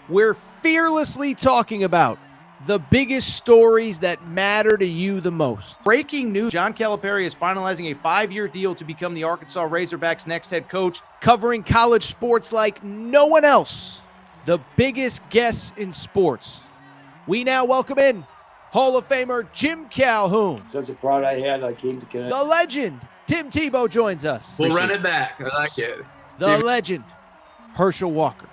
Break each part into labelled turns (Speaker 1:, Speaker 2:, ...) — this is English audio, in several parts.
Speaker 1: We're fearlessly talking about the biggest stories that matter to you the most. Breaking news, John Calipari is finalizing a 5-year deal to become the Arkansas Razorbacks' next head coach, covering college sports like no one else. The biggest guests in sports. We now welcome in Hall of Famer Jim Calhoun.
Speaker 2: Such a pride I had, I came to connect.
Speaker 1: The legend, Tim Tebow, joins us.
Speaker 3: We'll run it back. I like it.
Speaker 1: The legend, Herschel Walker.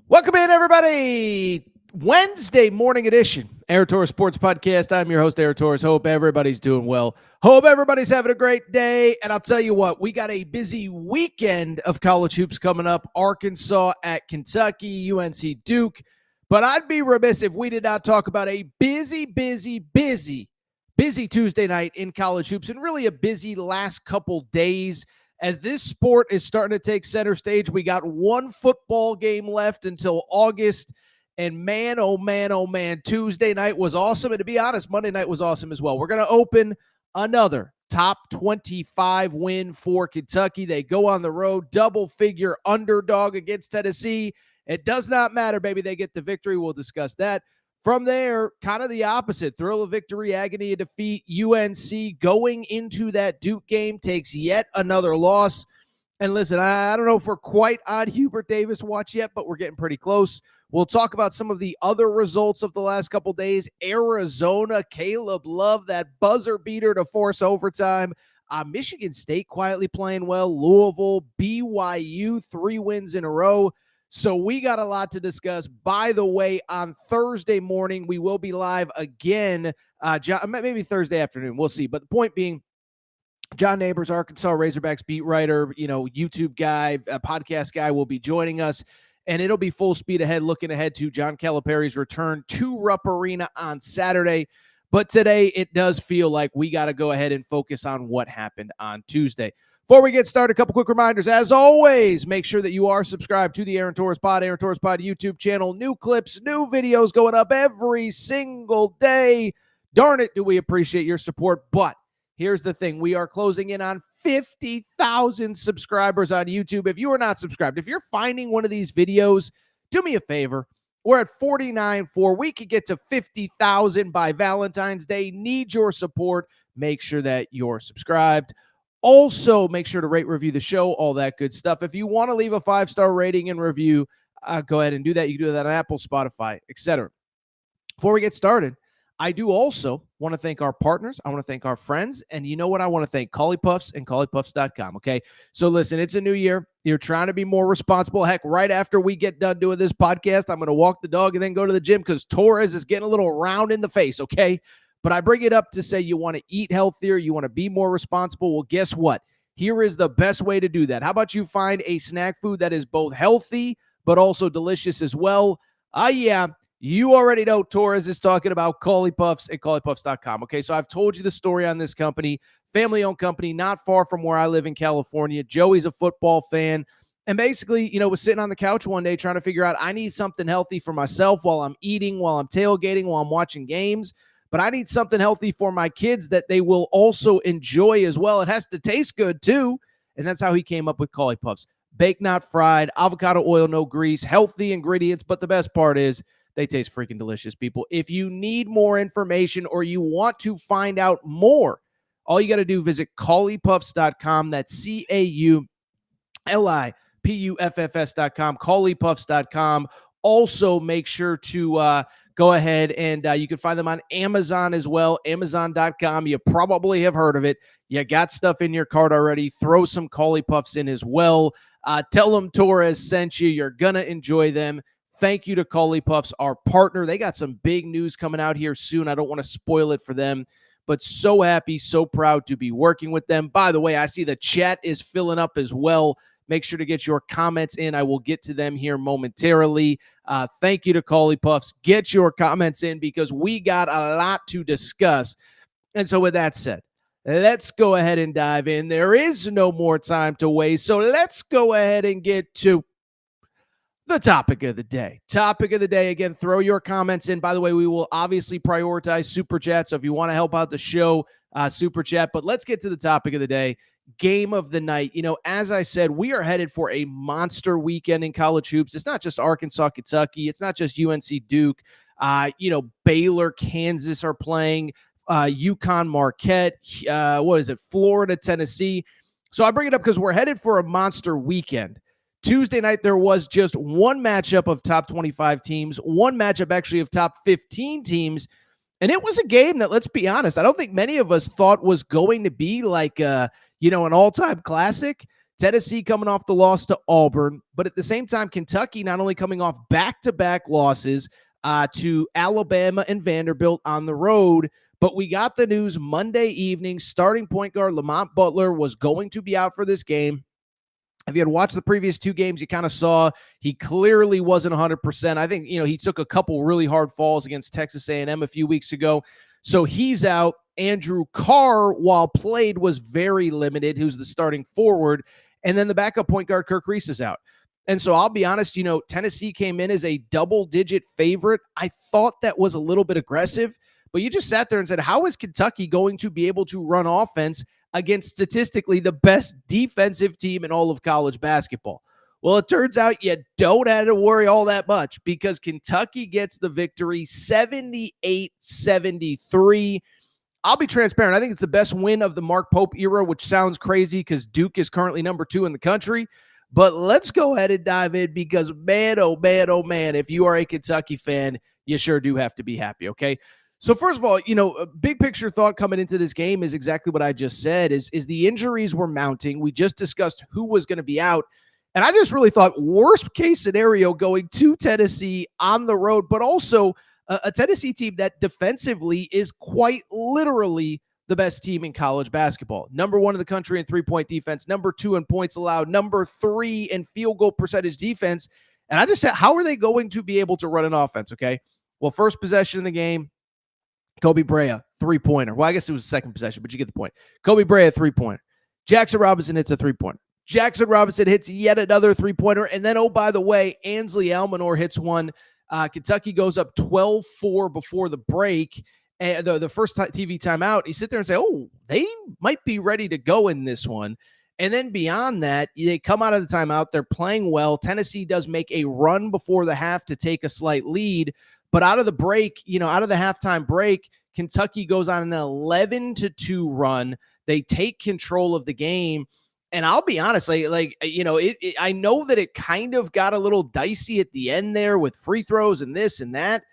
Speaker 1: Welcome in, everybody. Wednesday morning edition, Air Torres Sports Podcast. I'm your host, Air Torres. Hope everybody's doing well. Hope everybody's having a great day. And I'll tell you what, we got a busy weekend of college hoops coming up. Arkansas at Kentucky, UNC Duke. But I'd be remiss if we did not talk about a busy Tuesday night in college hoops, and really a busy last couple days as this sport is starting to take center stage. We got one football game left until August, and man, oh man, Tuesday night was awesome. And to be honest, Monday night was awesome as well. We're going to open another top 25 win for Kentucky. They go on the road, double-figure underdog against Tennessee. It does not matter, baby. They get the victory. We'll discuss that. From there, kind of the opposite. Thrill of victory, agony of defeat. UNC going into that Duke game takes yet another loss. And listen, I don't know if we're quite on Hubert Davis watch yet, but we're getting pretty close. We'll talk about some of the other results of the last couple days. Arizona, Caleb Love, that buzzer beater to force overtime. Michigan State quietly playing well. Louisville, BYU, 3 wins in a row. So we got a lot to discuss. By the way, on Thursday morning, we will be live again. Maybe Thursday afternoon. We'll see. But the point being, John Neighbors, Arkansas Razorbacks beat writer, YouTube guy, podcast guy, will be joining us. And it'll be full speed ahead, looking ahead to John Calipari's return to Rupp Arena on Saturday. But today, it does feel like we got to go ahead and focus on what happened on Tuesday. Before we get started, a couple quick reminders. As always, make sure that you are subscribed to the Aaron Torres Pod YouTube channel. New clips, new videos going up every single day. Darn it, do we appreciate your support. But here's the thing. We are closing in on 50,000 subscribers on YouTube. If you are not subscribed, if you're finding one of these videos, do me a favor. We're at 49.4. We could get to 50,000 by Valentine's Day. Need your support. Make sure that you're subscribed. Also, make sure to rate, review the show, all that good stuff. If you want to leave a 5-star rating and review, go ahead and do that. You can do that on Apple, Spotify, etc. Before we get started, I do also want to thank our partners. I want to thank our friends. And you know what? I want to thank Collie Puffs and ColliePuffs.com, okay? So listen, it's a new year. You're trying to be more responsible. Heck, right after we get done doing this podcast, I'm going to walk the dog and then go to the gym because Torres is getting a little round in the face, okay? But I bring it up to say you want to eat healthier, you want to be more responsible. Well, guess what? Here is the best way to do that. How about you find a snack food that is both healthy but also delicious as well? Yeah, you already know Torres is talking about Collie Puffs and ColliePuffs.com. Okay, so I've told you the story on this company, family-owned company, not far from where I live in California. Joey's a football fan. And basically, was sitting on the couch one day trying to figure out, I need something healthy for myself while I'm eating, while I'm tailgating, while I'm watching games. But I need something healthy for my kids that they will also enjoy as well. It has to taste good too. And that's how he came up with Collie Puffs. Baked, not fried, avocado oil, no grease, healthy ingredients. But the best part is they taste freaking delicious, people. If you need more information or you want to find out more, all you got to do, visit ColliePuffs.com. That's CAULIPUFFS.com, ColliePuffs.com. Also, make sure to go ahead and you can find them on Amazon as well, Amazon.com. You probably have heard of it. You got stuff in your cart already. Throw some Collie Puffs in as well. Tell them Torres sent you. You're going to enjoy them. Thank you to Collie Puffs, our partner. They got some big news coming out here soon. I don't want to spoil it for them, but so happy, so proud to be working with them. By the way, I see the chat is filling up as well. Make sure to get your comments in. I will get to them here momentarily. Thank you to Collie Puffs. Get your comments in because we got a lot to discuss. And so with that said, let's go ahead and dive in. There is no more time to waste. So let's go ahead and get to The topic of the day. Topic of the day. Again, throw your comments in. By the way, we will obviously prioritize Super Chat. So if you want to help out the show, Super Chat. But let's get to the topic of the day. Game of the night. As I said, we are headed for a monster weekend in college hoops. It's not just Arkansas, Kentucky. It's not just UNC Duke. Baylor, Kansas are playing. UConn, Marquette. Florida, Tennessee. So I bring it up because we're headed for a monster weekend. Tuesday night, there was just one matchup of top 25 teams, one matchup actually of top 15 teams. And it was a game that, let's be honest, I don't think many of us thought was going to be like, an all-time classic. Tennessee coming off the loss to Auburn, but at the same time, Kentucky not only coming off back-to-back losses to Alabama and Vanderbilt on the road, but we got the news Monday evening, starting point guard Lamont Butler was going to be out for this game. If you had watched the previous two games, you kind of saw he clearly wasn't 100%. I think, he took a couple really hard falls against Texas A&M a few weeks ago. So he's out. Andrew Carr, while played, was very limited, who's the starting forward. And then the backup point guard, Kirk Reese, is out. And so I'll be honest, Tennessee came in as a double-digit favorite. I thought that was a little bit aggressive, but you just sat there and said, how is Kentucky going to be able to run offense against statistically the best defensive team in all of college basketball? Well, it turns out you don't have to worry all that much because Kentucky gets the victory 78-73. I'll be transparent. I think it's the best win of the Mark Pope era, which sounds crazy because Duke is currently number 2 in the country. But let's go ahead and dive in because, man, oh, man, oh, man, if you are a Kentucky fan, you sure do have to be happy, okay? So first of all, a big picture thought coming into this game is exactly what I just said, is the injuries were mounting. We just discussed who was going to be out. And I just really thought worst case scenario going to Tennessee on the road, but also a Tennessee team that defensively is quite literally the best team in college basketball. Number 1 in the country in three-point defense, number 2 in points allowed, number 3 in field goal percentage defense. And I just said, how are they going to be able to run an offense, okay? Well, first possession in the game, Kobe Brea, three-pointer. Well, I guess it was the second possession, but you get the point. Kobe Brea, three-pointer. Jackson Robinson hits a three-pointer. Jackson Robinson hits yet another three-pointer. And then, oh, by the way, Ansley Almanor hits one. Kentucky goes up 12-4 before the break. And the first TV timeout, you sit there and say, oh, they might be ready to go in this one. And then beyond that, they come out of the timeout. They're playing well. Tennessee does make a run before the half to take a slight lead. But out of the break, out of the halftime break, Kentucky goes on an 11-2 run. They take control of the game. And I'll be honest, I know that it kind of got a little dicey at the end there with free throws and this and that.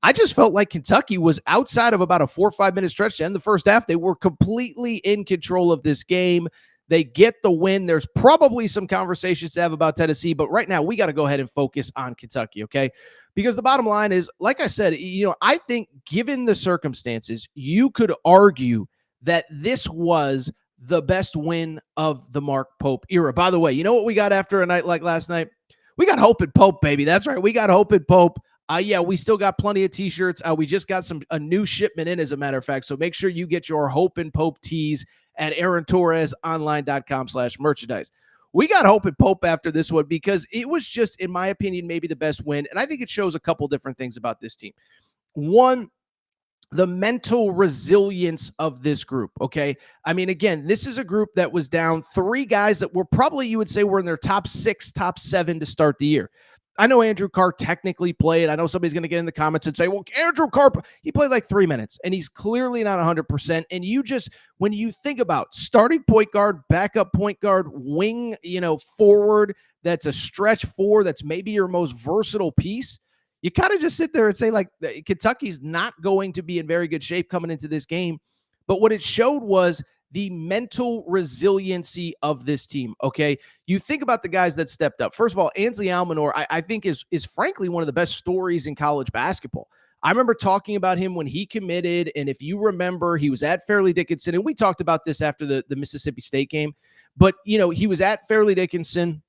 Speaker 1: I just felt like Kentucky was outside of about a 4 or 5 minute stretch to end the first half. They were completely in control of this game. They get the win. There's probably some conversations to have about Tennessee, but right now we got to go ahead and focus on Kentucky, okay? Because the bottom line is, like I said, I think given the circumstances, you could argue that this was the best win of the Mark Pope era. By the way, you know what we got after a night like last night? We got Hope and Pope, baby. That's right. We got Hope and Pope. We still got plenty of t-shirts. We just got a new shipment in, as a matter of fact. So make sure you get your Hope and Pope tees at AaronTorresOnline.com/merchandise. We got Hope and Pope after this one because it was just, in my opinion, maybe the best win. And I think it shows a couple different things about this team. One, the mental resilience of this group, okay? I mean, again, this is a group that was down 3 guys that were probably, you would say, were in their top 6, top 7 to start the year. I know Andrew Carr technically played. I know somebody's going to get in the comments and say, well, Andrew Carr, he played like 3 minutes, and he's clearly not 100%. And you just, when you think about starting point guard, backup point guard, wing, forward, that's a stretch 4, that's maybe your most versatile piece, you kind of just sit there and say, like, Kentucky's not going to be in very good shape coming into this game. But what it showed was the mental resiliency of this team, okay? You think about the guys that stepped up. First of all, Ansley Almanor, I think is frankly one of the best stories in college basketball. I remember talking about him when he committed, and if you remember, he was at Fairleigh Dickinson, and we talked about this after the Mississippi State game, but, he was at Fairleigh Dickinson,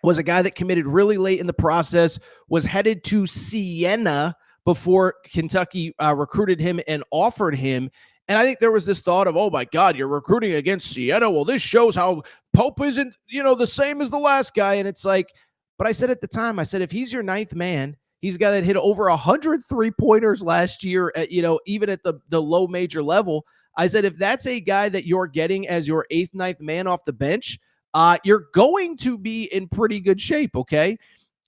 Speaker 1: was a guy that committed really late in the process, was headed to Siena before Kentucky recruited him and offered him. And I think there was this thought of, oh, my God, you're recruiting against Siena. Well, this shows how Pope isn't, the same as the last guy. And it's like, But I said at the time, I said, if he's your ninth man, he's a guy that hit over 100 3-pointers last year at, even at the low major level. I said, if that's a guy that you're getting as your eighth, ninth man off the bench, you're going to be in pretty good shape. Okay.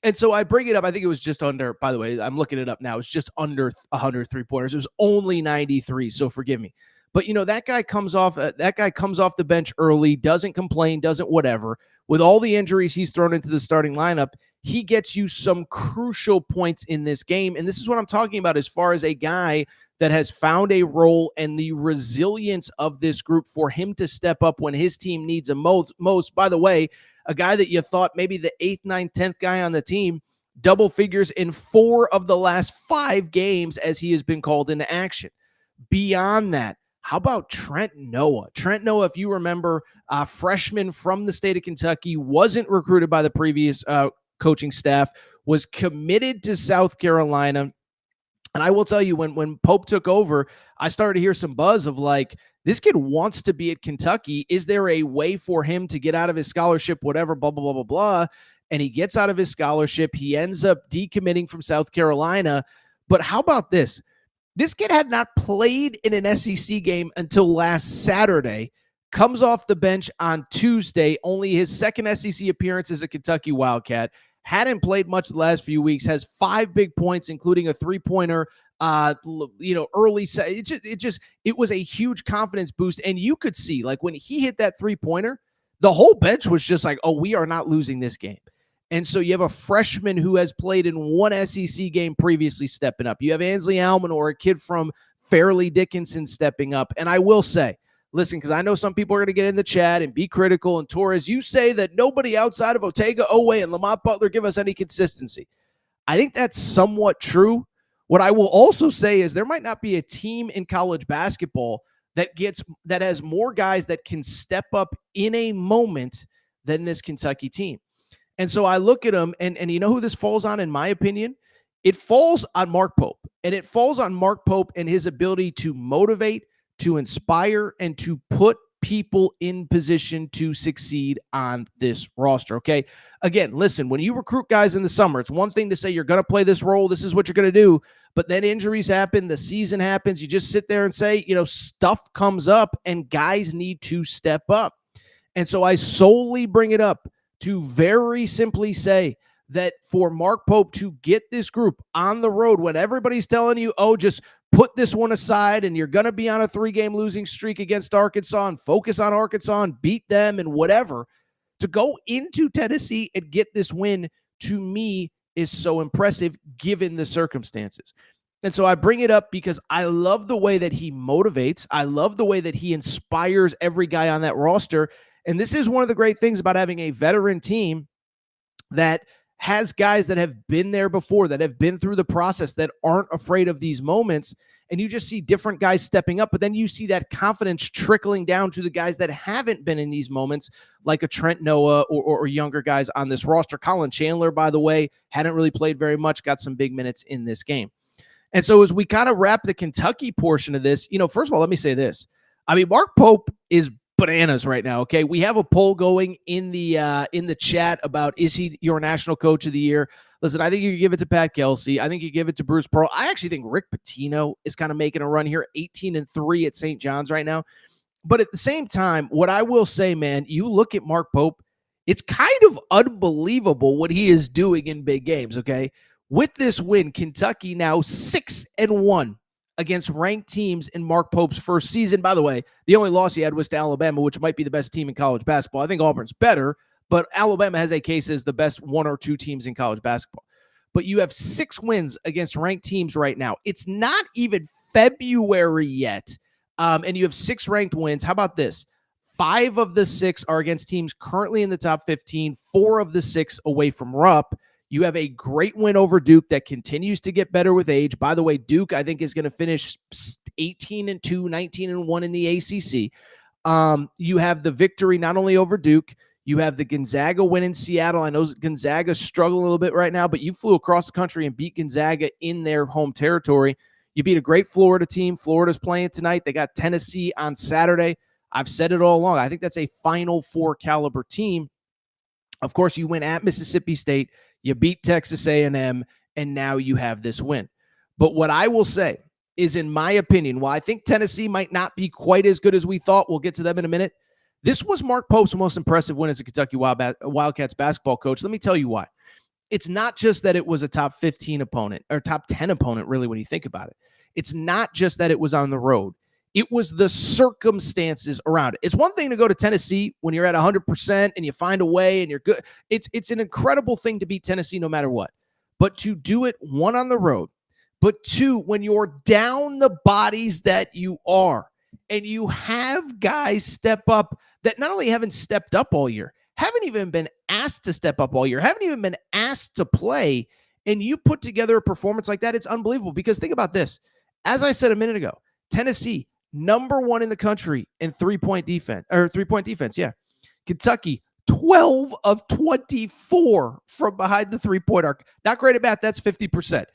Speaker 1: And so I bring it up. I think it was just under, by the way, I'm looking it up now. It's just under 100 3-pointers. It was only 93. So forgive me. But that guy comes off the bench early, doesn't complain, doesn't whatever. With all the injuries he's thrown into the starting lineup, he gets you some crucial points in this game. And this is what I'm talking about as far as a guy that has found a role and the resilience of this group for him to step up when his team needs him most. By the way, a guy that you thought maybe the 8th, 9th, 10th guy on the team, double figures in 4 of the last 5 games as he has been called into action. Beyond that, how about Trent Noah? Trent Noah, if you remember, freshman from the state of Kentucky, wasn't recruited by the previous coaching staff, was committed to South Carolina. And I will tell you, when Pope took over, I started to hear some buzz of like, this kid wants to be at Kentucky. Is there a way for him to get out of his scholarship, whatever, blah, blah, blah, blah, blah. And he gets out of his scholarship. He ends up decommitting from South Carolina. But how about this? This kid had not played in an SEC game until last Saturday, comes off the bench on Tuesday, only his second SEC appearance as a Kentucky Wildcat, hadn't played much the last few weeks, has 5 big points, including a 3-pointer, early. It was a huge confidence boost. And you could see, like, when he hit that 3-pointer, the whole bench was just like, oh, we are not losing this game. And so you have a freshman who has played in one SEC game previously stepping up. You have Ansley Almanor, a kid from Fairleigh Dickinson, stepping up. And I will say, listen, because I know some people are going to get in the chat and be critical. And Torres, you say that nobody outside of Otega Oweh and Lamont Butler give us any consistency. I think that's somewhat true. What I will also say is there might not be a team in college basketball that has more guys that can step up in a moment than this Kentucky team. And so I look at him, and you know who this falls on, in my opinion? It falls on Mark Pope. And it falls on Mark Pope and his ability to motivate, to inspire, and to put people in position to succeed on this roster, okay? Again, listen, when you recruit guys in the summer, it's one thing to say you're going to play this role, this is what you're going to do, but then injuries happen, the season happens, you just sit there and say, stuff comes up, and guys need to step up. And so I solely bring it up to very simply say that for Mark Pope to get this group on the road when everybody's telling you, oh, just put this one aside and you're going to be on a 3-game losing streak against Arkansas and focus on Arkansas and beat them and whatever, to go into Tennessee and get this win, to me, is so impressive given the circumstances. And so I bring it up because I love the way that he motivates. I love the way that he inspires every guy on that roster. And this is one of the great things about having a veteran team that has guys that have been there before, that have been through the process, that aren't afraid of these moments. And you just see different guys stepping up, but then you see that confidence trickling down to the guys that haven't been in these moments, like a Trent Noah or younger guys on this roster. Colin Chandler, by the way, hadn't really played very much, got some big minutes in this game. And so as we kind of wrap the Kentucky portion of this, first of all, let me say this. I mean, Mark Pope is bananas right now. Okay. We have a poll going in the chat about, is he your national coach of the year? Listen, I think you give it to Pat Kelsey. I think you give it to Bruce Pearl. I actually think Rick Pitino is kind of making a run here, 18-3 at St. John's right now. But at the same time, what I will say, man, you look at Mark Pope, it's kind of unbelievable what he is doing in big games. Okay. With this win, Kentucky now 6-1 against ranked teams in Mark Pope's first season. By the way, the only loss he had was to Alabama, which might be the best team in college basketball. I think Auburn's better, but Alabama has a case as the best 1 or 2 teams in college basketball. But you have 6 wins against ranked teams right now. It's not even February yet, and you have 6 ranked wins. How about this? 5 of the 6 are against teams currently in the top 15, 4 of the 6 away from Rupp. You have a great win over Duke that continues to get better with age. By the way, Duke, I think, is going to finish 18-2, 19-1 in the ACC. You have the victory not only over Duke, you have the Gonzaga win in Seattle. I know Gonzaga's struggling a little bit right now, but you flew across the country and beat Gonzaga in their home territory. You beat a great Florida team. Florida's playing tonight. They got Tennessee on Saturday. I've said it all along. I think that's a Final Four caliber team. Of course, you win at Mississippi State, you beat Texas A&M, and now you have this win. But what I will say is, in my opinion, while I think Tennessee might not be quite as good as we thought, we'll get to them in a minute, this was Mark Pope's most impressive win as a Kentucky Wildcats basketball coach. Let me tell you why. It's not just that it was a top 15 opponent, or top 10 opponent, really, when you think about it. It's not just that it was on the road. It was the circumstances around it. It's one thing to go to Tennessee when you're at 100% and you find a way and you're good. It's an incredible thing to beat Tennessee no matter what. But to do it, one, on the road, but two, when you're down the bodies that you are, and you have guys step up that not only haven't stepped up all year, haven't even been asked to step up all year, haven't even been asked to play, and you put together a performance like that, it's unbelievable. Because think about this. As I said a minute ago, Tennessee, number 1 in the country in three-point defense. Yeah. Kentucky, 12 of 24 from behind the three-point arc. Not great at math. That's 50%.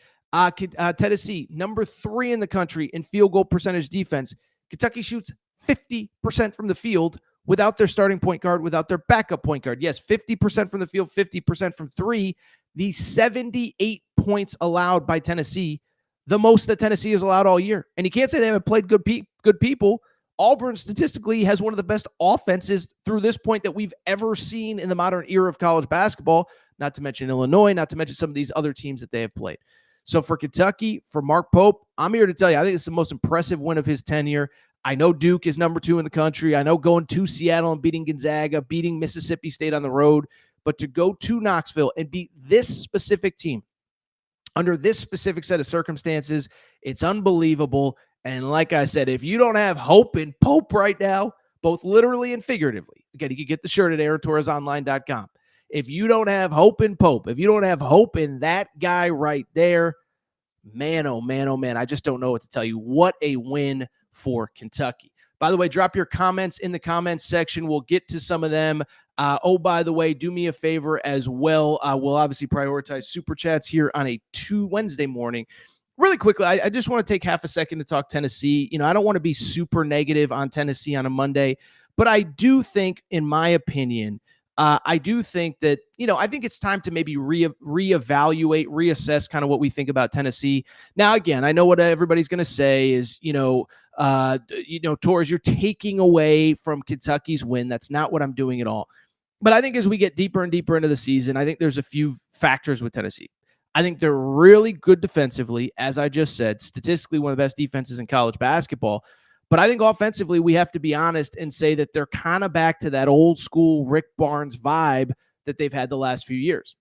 Speaker 1: Tennessee, number 3 in the country in field goal percentage defense. Kentucky shoots 50% from the field without their starting point guard, without their backup point guard. Yes, 50% from the field, 50% from 3. The 78 points allowed by Tennessee, the most that Tennessee has allowed all year. And you can't say they haven't played good people. Auburn statistically has one of the best offenses through this point that we've ever seen in the modern era of college basketball, not to mention Illinois, not to mention some of these other teams that they have played. So for Kentucky, for Mark Pope, I'm here to tell you, I think it's the most impressive win of his tenure. I know Duke is number 2 in the country. I know going to Seattle and beating Gonzaga, beating Mississippi State on the road, but to go to Knoxville and beat this specific team under this specific set of circumstances, it's unbelievable. And like I said, if you don't have hope in Pope right now, both literally and figuratively, again, you can get the shirt at AaronTorresOnline.com. If you don't have hope in Pope, if you don't have hope in that guy right there, man, oh man, oh man, I just don't know what to tell you. What a win for Kentucky. By the way, drop your comments in the comments section. We'll get to some of them. By the way, do me a favor as well. We'll obviously prioritize Super Chats here on a Wednesday morning. Really quickly, I just want to take half a second to talk Tennessee. I don't want to be super negative on Tennessee on a Monday, but I do think, in my opinion, I do think that, I think it's time to maybe reevaluate, reassess kind of what we think about Tennessee. Now, again, I know what everybody's going to say is, Torres, you're taking away from Kentucky's win. That's not what I'm doing at all. But I think as we get deeper and deeper into the season, I think there's a few factors with Tennessee. I think they're really good defensively, as I just said, statistically one of the best defenses in college basketball. But I think offensively, we have to be honest and say that they're kind of back to that old school Rick Barnes vibe that they've had the last few years.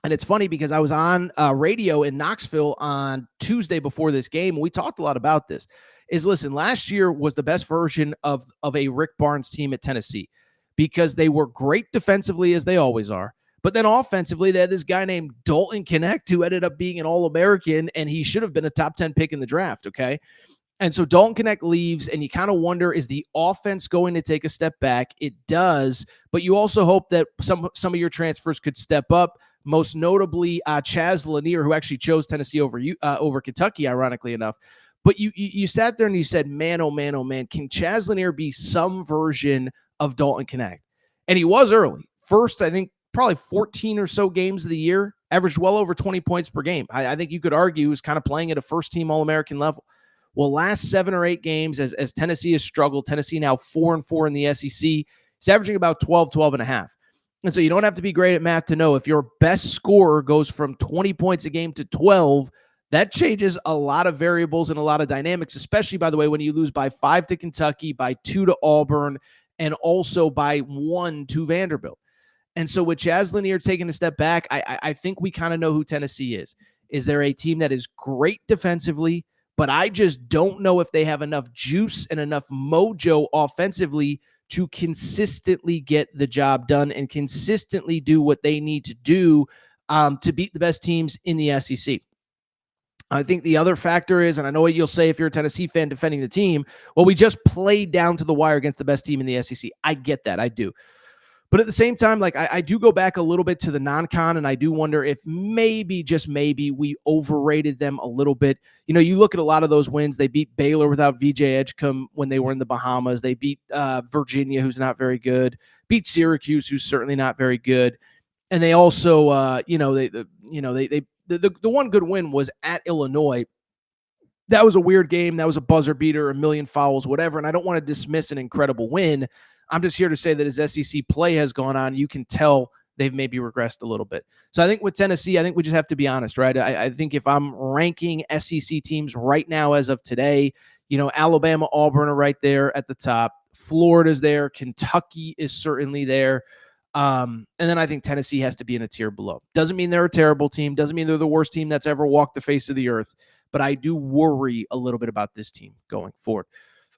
Speaker 1: And it's funny because I was on radio in Knoxville on Tuesday before this game, and we talked a lot about this. Listen, last year was the best version of a Rick Barnes team at Tennessee because they were great defensively, as they always are. But then offensively, they had this guy named Dalton Knecht who ended up being an All-American, and he should have been a top 10 pick in the draft, okay? And so Dalton Knecht leaves, and you kind of wonder, is the offense going to take a step back? It does, but you also hope that some of your transfers could step up, most notably Chaz Lanier, who actually chose Tennessee over Kentucky, ironically enough. But you sat there and you said, man, oh man, can Chaz Lanier be some version of Dalton Knecht? And he was early. First, I think, probably 14 or so games of the year, averaged well over 20 points per game. I think you could argue he was kind of playing at a first-team All-American level. Well, last 7 or 8 games, as Tennessee has struggled, Tennessee now 4-4 in the SEC. He's averaging about 12 and a half. And so you don't have to be great at math to know if your best scorer goes from 20 points a game to 12, that changes a lot of variables and a lot of dynamics, especially, by the way, when you lose by 5 to Kentucky, by 2 to Auburn, and also by 1 to Vanderbilt. And so with Chaz Lanier taking a step back, I think we kind of know who Tennessee is. Is there a team that is great defensively, but I just don't know if they have enough juice and enough mojo offensively to consistently get the job done and consistently do what they need to do to beat the best teams in the SEC. I think the other factor is, and I know what you'll say if you're a Tennessee fan defending the team, well, we just played down to the wire against the best team in the SEC. I get that. I do. But at the same time, like I do go back a little bit to the non-con, and I do wonder if maybe, just maybe, we overrated them a little bit. You look at a lot of those wins. They beat Baylor without VJ Edgecombe when they were in the Bahamas. They beat Virginia, who's not very good. Beat Syracuse, who's certainly not very good. And they also, the one good win was at Illinois. That was a weird game. That was a buzzer beater, a million fouls, whatever. And I don't want to dismiss an incredible win. I'm just here to say that as SEC play has gone on, you can tell they've maybe regressed a little bit. So I think with Tennessee, I think we just have to be honest, right? I think if I'm ranking SEC teams right now as of today, Alabama, Auburn are right there at the top. Florida's there. Kentucky is certainly there. And then I think Tennessee has to be in a tier below. Doesn't mean they're a terrible team. Doesn't mean they're the worst team that's ever walked the face of the earth. But I do worry a little bit about this team going forward.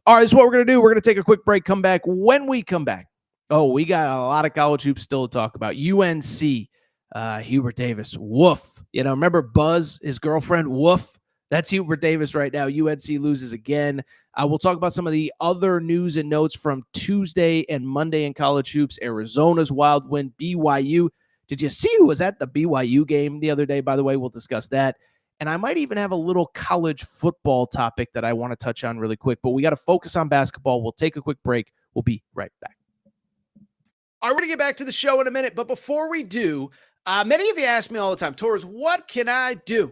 Speaker 1: All right, this is what we're going to do. We're going to take a quick break, come back. When we come back, we got a lot of college hoops still to talk about. UNC, Hubert Davis, woof. Remember Buzz, his girlfriend, woof. That's Hubert Davis right now. UNC loses again. We'll talk about some of the other news and notes from Tuesday and Monday in college hoops. Arizona's wild win, BYU. Did you see who was at the BYU game the other day? By the way, we'll discuss that. And I might even have a little college football topic that I want to touch on really quick, but we got to focus on basketball. We'll take a quick break. We'll be right back. All right, we're going to get back to the show in a minute, but before we do, many of you ask me all the time, Torres, what can I do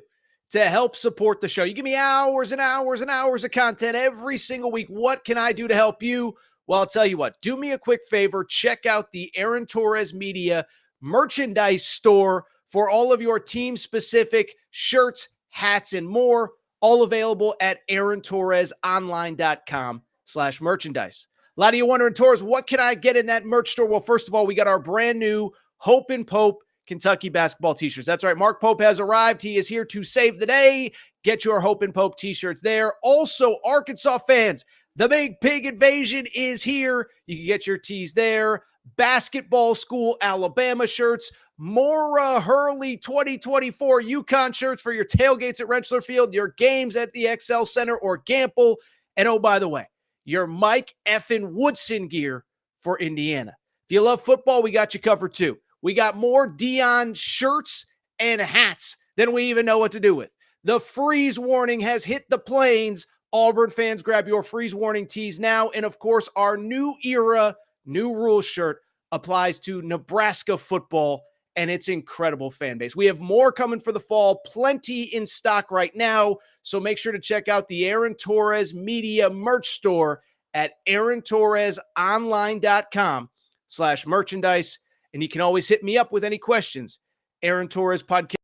Speaker 1: to help support the show? You give me hours and hours and hours of content every single week. What can I do to help you? Well, I'll tell you what, do me a quick favor. Check out the Aaron Torres Media merchandise store for all of your team-specific shirts, hats, and more, all available at aarontorresonline.com/merchandise. A lot of you wondering, Torres, what can I get in that merch store? Well, first of all, we got our brand new Hope and Pope Kentucky basketball t-shirts. That's right. Mark Pope has arrived. He is here to save the day. Get your Hope and Pope t-shirts there. Also, Arkansas fans, the Big Pig Invasion is here. You can get your tees there. Basketball School Alabama shirts. More Hurley 2024 UConn shirts for your tailgates at Rentschler Field, your games at the XL Center or Gamble. And oh, by the way, your Mike effing Woodson gear for Indiana. If you love football, we got you covered too. We got more Dion shirts and hats than we even know what to do with. The freeze warning has hit the plains. Auburn fans, grab your freeze warning tees now. And of course, our new era, new rules shirt applies to Nebraska football and its incredible fan base. We have more coming for the fall, plenty in stock right now. So make sure to check out the Aaron Torres Media merch store at aarontorresonline.com/merchandise. And you can always hit me up with any questions. Aaron Torres Podcast.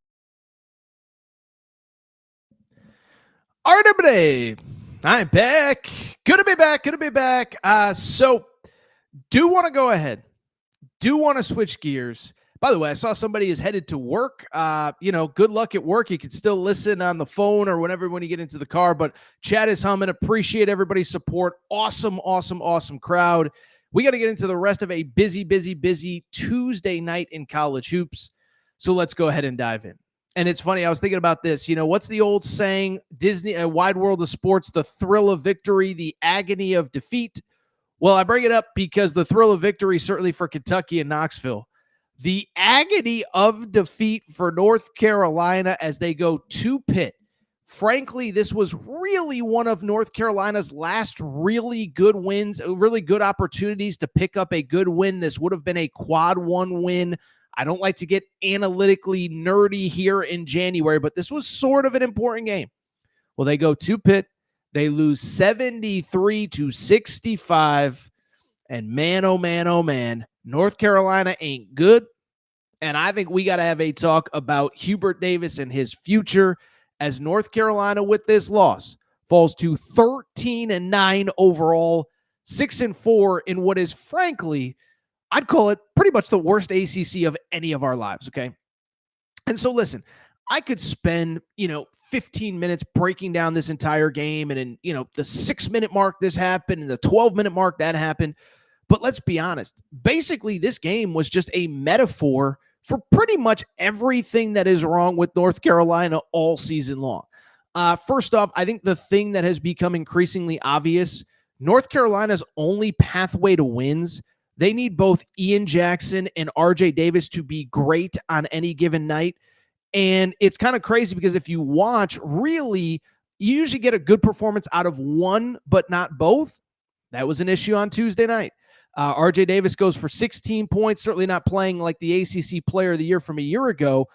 Speaker 1: All right, everybody. I'm back. Good to be back. So do want to go ahead. Do want to switch gears. By the way, I saw somebody is headed to work. Good luck at work. You can still listen on the phone or whenever when you get into the car, but chat is humming. Appreciate everybody's support. Awesome crowd. We got to get into the rest of a busy Tuesday night in college hoops. So let's go ahead and dive in. And it's funny, I was thinking about this. What's the old saying? Disney, a wide world of sports, the thrill of victory, the agony of defeat. Well, I bring it up because the thrill of victory, certainly for Kentucky and Knoxville, the agony of defeat for North Carolina as they go to Pitt. Frankly, this was really one of North Carolina's last really good wins, really good opportunities to pick up a good win. This would have been a quad one win. I don't like to get analytically nerdy here in January, but this was sort of an important game. Well, they go to Pitt. They lose 73-65. And man, oh man, North Carolina ain't good. And I think we got to have a talk about Hubert Davis and his future as North Carolina with this loss falls to 13-9 overall, 6-4 in what is frankly, I'd call it pretty much the worst ACC of any of our lives. Okay. And so listen, I could spend, 15 minutes breaking down this entire game. And in, the 6-minute mark, this happened, and the 12-minute mark, that happened. But let's be honest. Basically, this game was just a metaphor for pretty much everything that is wrong with North Carolina all season long. First off, I think the thing that has become increasingly obvious, North Carolina's only pathway to wins They need both Ian Jackson and RJ Davis to be great on any given night. And it's kind of crazy because if you watch, really, you usually get a good performance out of one, but not both. That was an issue on Tuesday night. RJ Davis goes for 16 points, certainly not playing like the ACC player of the year from a year ago.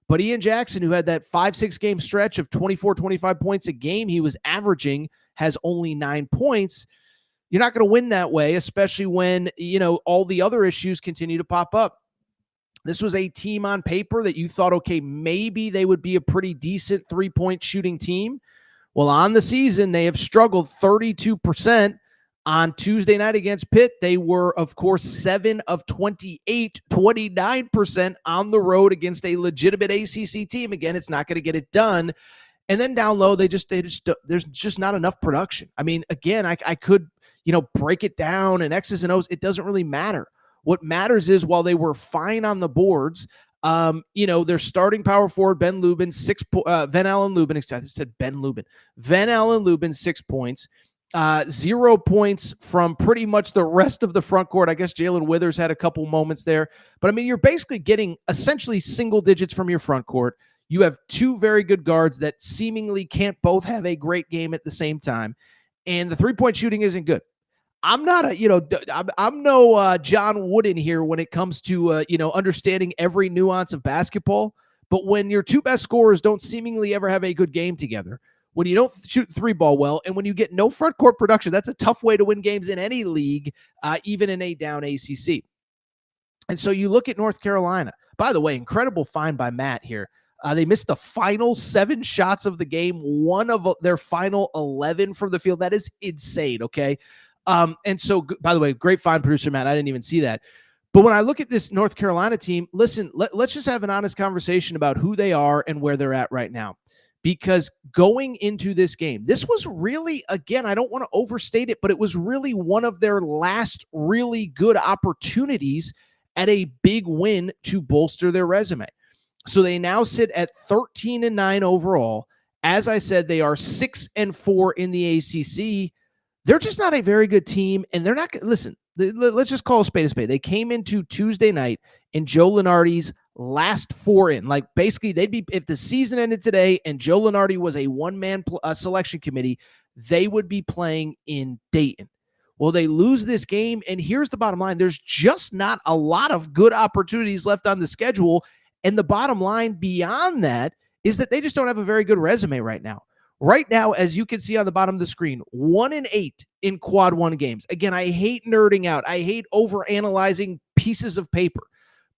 Speaker 1: But Ian Jackson, who had that 5-6 game stretch of 24, 25 points a game he was averaging, has only 9 points. You're not going to win that way, especially when, all the other issues continue to pop up. This was a team on paper that you thought, okay, maybe they would be a pretty decent three-point shooting team. Well, on the season, they have struggled 32%. On Tuesday night against Pitt, they were, of course, 7 of 28, 29% on the road against a legitimate ACC team. Again, it's not going to get it done. And then down low, there's just not enough production. I mean, again, I could, break it down and X's and O's. It doesn't really matter. What matters is while they were fine on the boards, their starting power forward, Van Allen Lubin, I said Ben Lubin. Van Allen Lubin, 6 points. 0 points from pretty much the rest of the front court. I guess Jalen Withers had a couple moments there. But, I mean, you're basically getting essentially single digits from your front court. You have two very good guards that seemingly can't both have a great game at the same time. And the three-point shooting isn't good. I'm not I'm no John Wooden here when it comes to, understanding every nuance of basketball. But when your two best scorers don't seemingly ever have a good game together, when you don't shoot the three ball well, and when you get no front court production, that's a tough way to win games in any league, even in a down ACC. And so you look at North Carolina. By the way, incredible find by Matt here. They missed the final 7 shots of the game, one of their final 11 from the field. That is insane, okay? And so, by the way, great find, producer Matt. I didn't even see that. But when I look at this North Carolina team, listen, let's just have an honest conversation about who they are and where they're at right now. Because going into this game, this was really, again, I don't want to overstate it, but it was really one of their last really good opportunities at a big win to bolster their resume. So they now sit at 13-9 overall. As I said, they are 6-4 in the ACC. They're just not a very good team, and they're not, listen, let's just call a spade a spade. They came into Tuesday night in Joe Lunardi's last 4 in. Like, basically, they'd be, if the season ended today and Joe Lunardi was a one-man selection committee, they would be playing in Dayton. Well, they lose this game, and here's the bottom line. There's just not a lot of good opportunities left on the schedule, and the bottom line beyond that is that they just don't have a very good resume right now. Right now, as you can see on the bottom of the screen, 1-8 in quad 1 games. Again, I hate nerding out. I hate overanalyzing pieces of paper.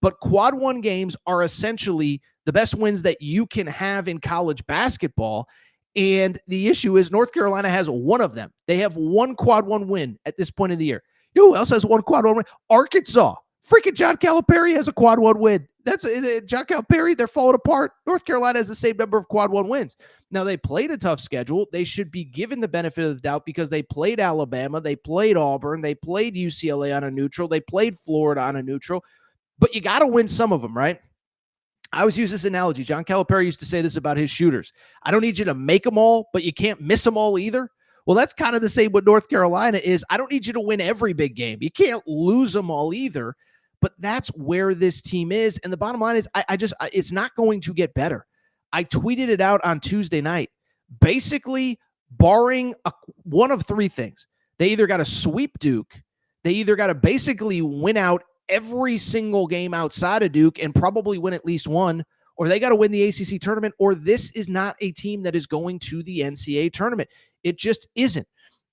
Speaker 1: But quad 1 games are essentially the best wins that you can have in college basketball. And the issue is North Carolina has one of them. They have one quad 1 win at this point in the year. You know who else has one quad 1 win? Arkansas. Freaking John Calipari has a quad 1 win. That's John Calipari. They're falling apart. North Carolina has the same number of quad 1 wins. Now, they played a tough schedule. They should be given the benefit of the doubt because they played Alabama. They played Auburn. They played UCLA on a neutral. They played Florida on a neutral. But you got to win some of them, right? I always use this analogy. John Calipari used to say this about his shooters. I don't need you to make them all, but you can't miss them all either. Well, that's kind of the same with North Carolina is I don't need you to win every big game. You can't lose them all either. But that's where this team is. And the bottom line is it's not going to get better. I tweeted it out on Tuesday night. Basically, barring one of 3 things. They either got to sweep Duke. They either got to basically win out every single game outside of Duke and probably win at least one, or they got to win the ACC tournament, or this is not a team that is going to the NCAA tournament. It just isn't.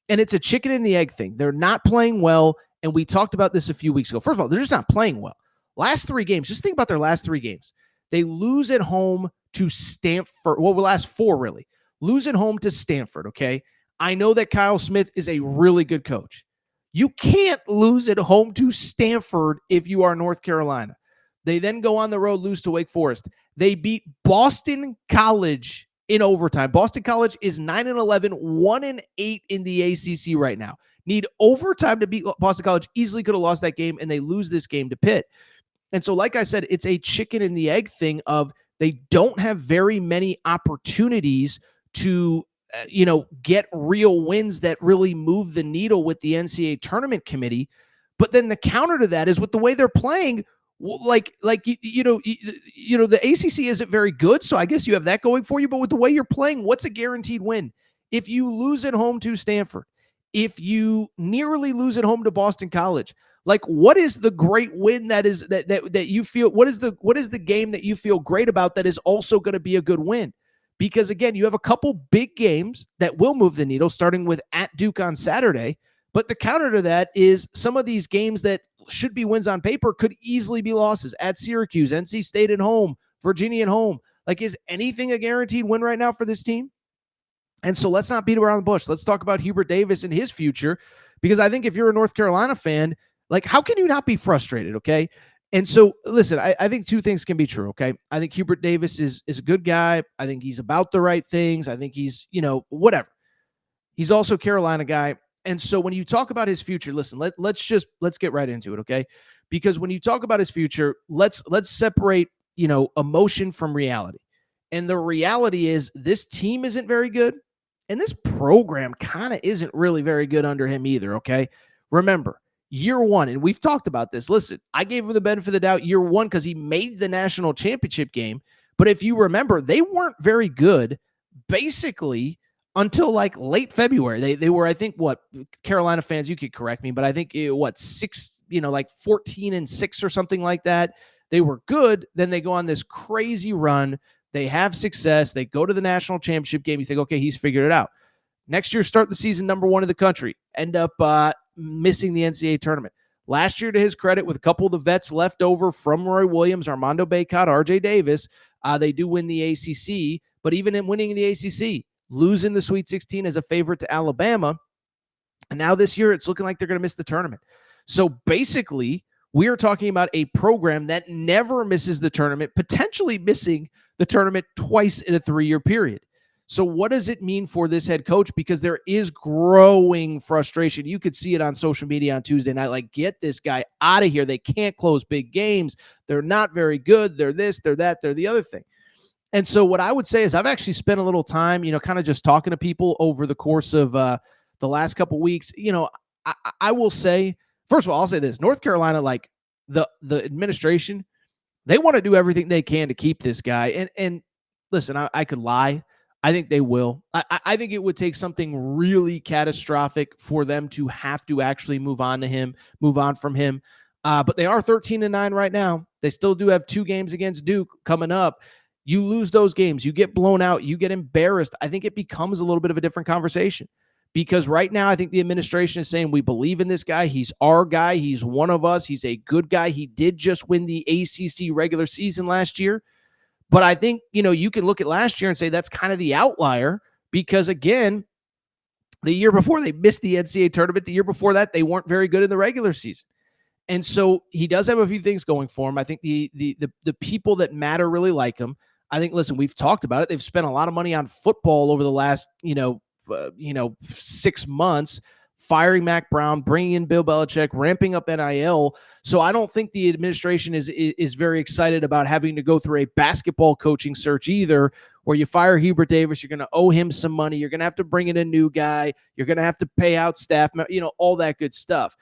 Speaker 1: And it's a chicken and the egg thing. They're not playing well, and we talked about this a few weeks ago. First of all, they're just not playing well. Last 3 games, just think about their last 3 games. They lose at home to Stanford. Well, the last 4, really. Lose at home to Stanford, okay? I know that Kyle Smith is a really good coach. You can't lose at home to Stanford if you are North Carolina. They then go on the road, lose to Wake Forest. They beat Boston College in overtime. Boston College is 9-11, 1-8 in the ACC right now. Need overtime to beat Boston College. Easily could have lost that game, and they lose this game to Pitt. And so, like I said, it's a chicken and the egg thing of they don't have very many opportunities to get real wins that really move the needle with the NCAA tournament committee. But then the counter to that is with the way they're playing, the ACC isn't very good, so I guess you have that going for you. But with the way you're playing, what's a guaranteed win? If you lose at home to Stanford, if you nearly lose at home to Boston College, like what is the great win that you feel? What is the game that you feel great about that is also going to be a good win? Because again, you have a couple big games that will move the needle, starting with at Duke on Saturday. But the counter to that is some of these games that should be wins on paper could easily be losses at Syracuse, NC State at home, Virginia at home. Like, is anything a guaranteed win right now for this team? And so let's not beat around the bush. Let's talk about Hubert Davis and his future, because I think if you're a North Carolina fan, like, how can you not be frustrated, okay? And so, listen, I think two things can be true, okay? I think Hubert Davis is a good guy. I think he's about the right things. I think he's, whatever. He's also a Carolina guy. And so when you talk about his future, listen, let's get right into it, okay? Because when you talk about his future, let's separate, emotion from reality. And the reality is this team isn't very good, and this program kind of isn't really very good under him either, okay? Remember, year one, and we've talked about this. Listen, I gave him the benefit of the doubt year one because he made the national championship game. But if you remember, they weren't very good basically until like late February. They were, I think, Carolina fans, you could correct me, but I think 14-6 or something like that. They were good. Then they go on this crazy run. They have success. They go to the national championship game. You think, okay, he's figured it out. Next year, start the season number one in the country. End up missing the NCAA tournament. Last year, to his credit, with a couple of the vets left over from Roy Williams, Armando Bacot, RJ Davis, they do win the ACC. But even in winning the ACC, losing the Sweet 16 as a favorite to Alabama. And now this year, it's looking like they're going to miss the tournament. So basically, we are talking about a program that never misses the tournament, potentially missing the tournament twice in a 3-year period. So what does it mean for this head coach? Because there is growing frustration. You could see it on social media on Tuesday night. Like, get this guy out of here. They can't close big games. They're not very good. They're this, they're that, they're the other thing. And so what I would say is I've actually spent a little time, kind of just talking to people over the course of the last couple of weeks. I will say, first of all, I'll say this. North Carolina, like the administration, they want to do everything they can to keep this guy. And listen, I could lie. I think they will. I think it would take something really catastrophic for them to have to actually move on from him. But they are 13-9 right now. They still do have 2 games against Duke coming up. You lose those games, you get blown out, you get embarrassed. I think it becomes a little bit of a different conversation, because right now I think the administration is saying, we believe in this guy. He's our guy. He's one of us. He's a good guy. He did just win the ACC regular season last year. But I think, you can look at last year and say that's kind of the outlier, because again, the year before they missed the NCAA tournament. The year before that, they weren't very good in the regular season. And so he does have a few things going for him. I think the people that matter really like him. I think, listen, we've talked about it. They've spent a lot of money on football over the last, 6 months, firing Mac Brown, bringing in Bill Belichick, ramping up NIL. So I don't think the administration is very excited about having to go through a basketball coaching search either, where you fire Hubert Davis, you're going to owe him some money. You're going to have to bring in a new guy. You're going to have to pay out staff, all that good stuff.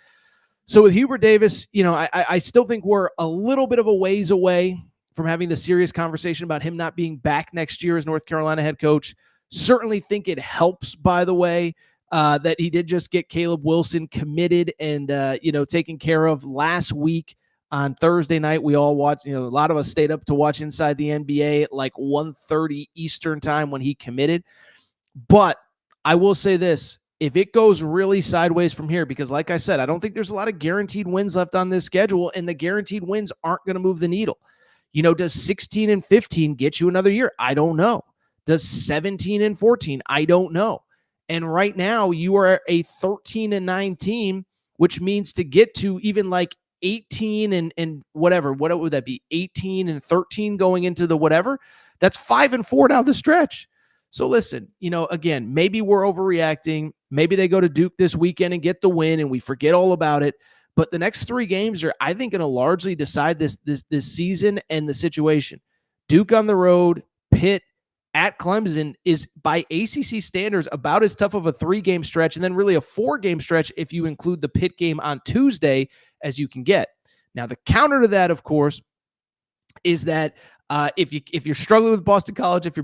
Speaker 1: So with Hubert Davis, I still think we're a little bit of a ways away from having the serious conversation about him not being back next year as North Carolina head coach. Certainly think it helps, by the way, that he did just get Caleb Wilson committed and, taken care of last week on Thursday night. We all watched, a lot of us stayed up to watch Inside the NBA at like 1:30 Eastern time when he committed. But I will say this, if it goes really sideways from here, because like I said, I don't think there's a lot of guaranteed wins left on this schedule, and the guaranteed wins aren't going to move the needle. Does 16-15 get you another year? I don't know. Does 17-14? I don't know. And right now you are a 13-9 team, which means to get to even like 18 and whatever, what would that be? 18-13 going into the whatever. That's 5-4 down the stretch. So listen, again, maybe we're overreacting. Maybe they go to Duke this weekend and get the win and we forget all about it. But the next 3 games are, I think, going to largely decide this season and the situation. Duke on the road, Pitt, at Clemson is, by ACC standards, about as tough of a 3-game stretch, and then really a 4-game stretch if you include the Pitt game on Tuesday, as you can get. Now, the counter to that, of course, is that if you're struggling with Boston College, if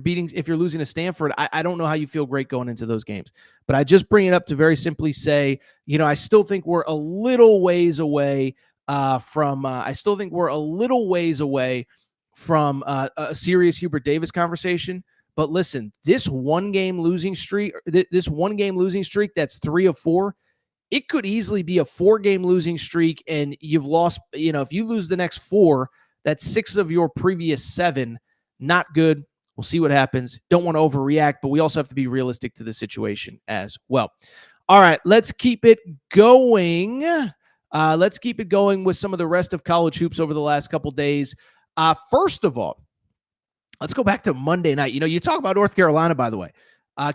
Speaker 1: you're losing to Stanford, I don't know how you feel great going into those games. But I just bring it up to very simply say, I still think we're a little ways away from a serious Hubert Davis conversation. But listen, this one-game losing streak that's 3 of 4. It could easily be a 4-game losing streak, and you've lost. If you lose the next 4. That's 6 of your previous 7. Not good. We'll see what happens. Don't want to overreact, but we also have to be realistic to the situation as well. All right, let's keep it going. With some of the rest of college hoops over the last couple days. First of all, let's go back to Monday night. You talk about North Carolina, by the way.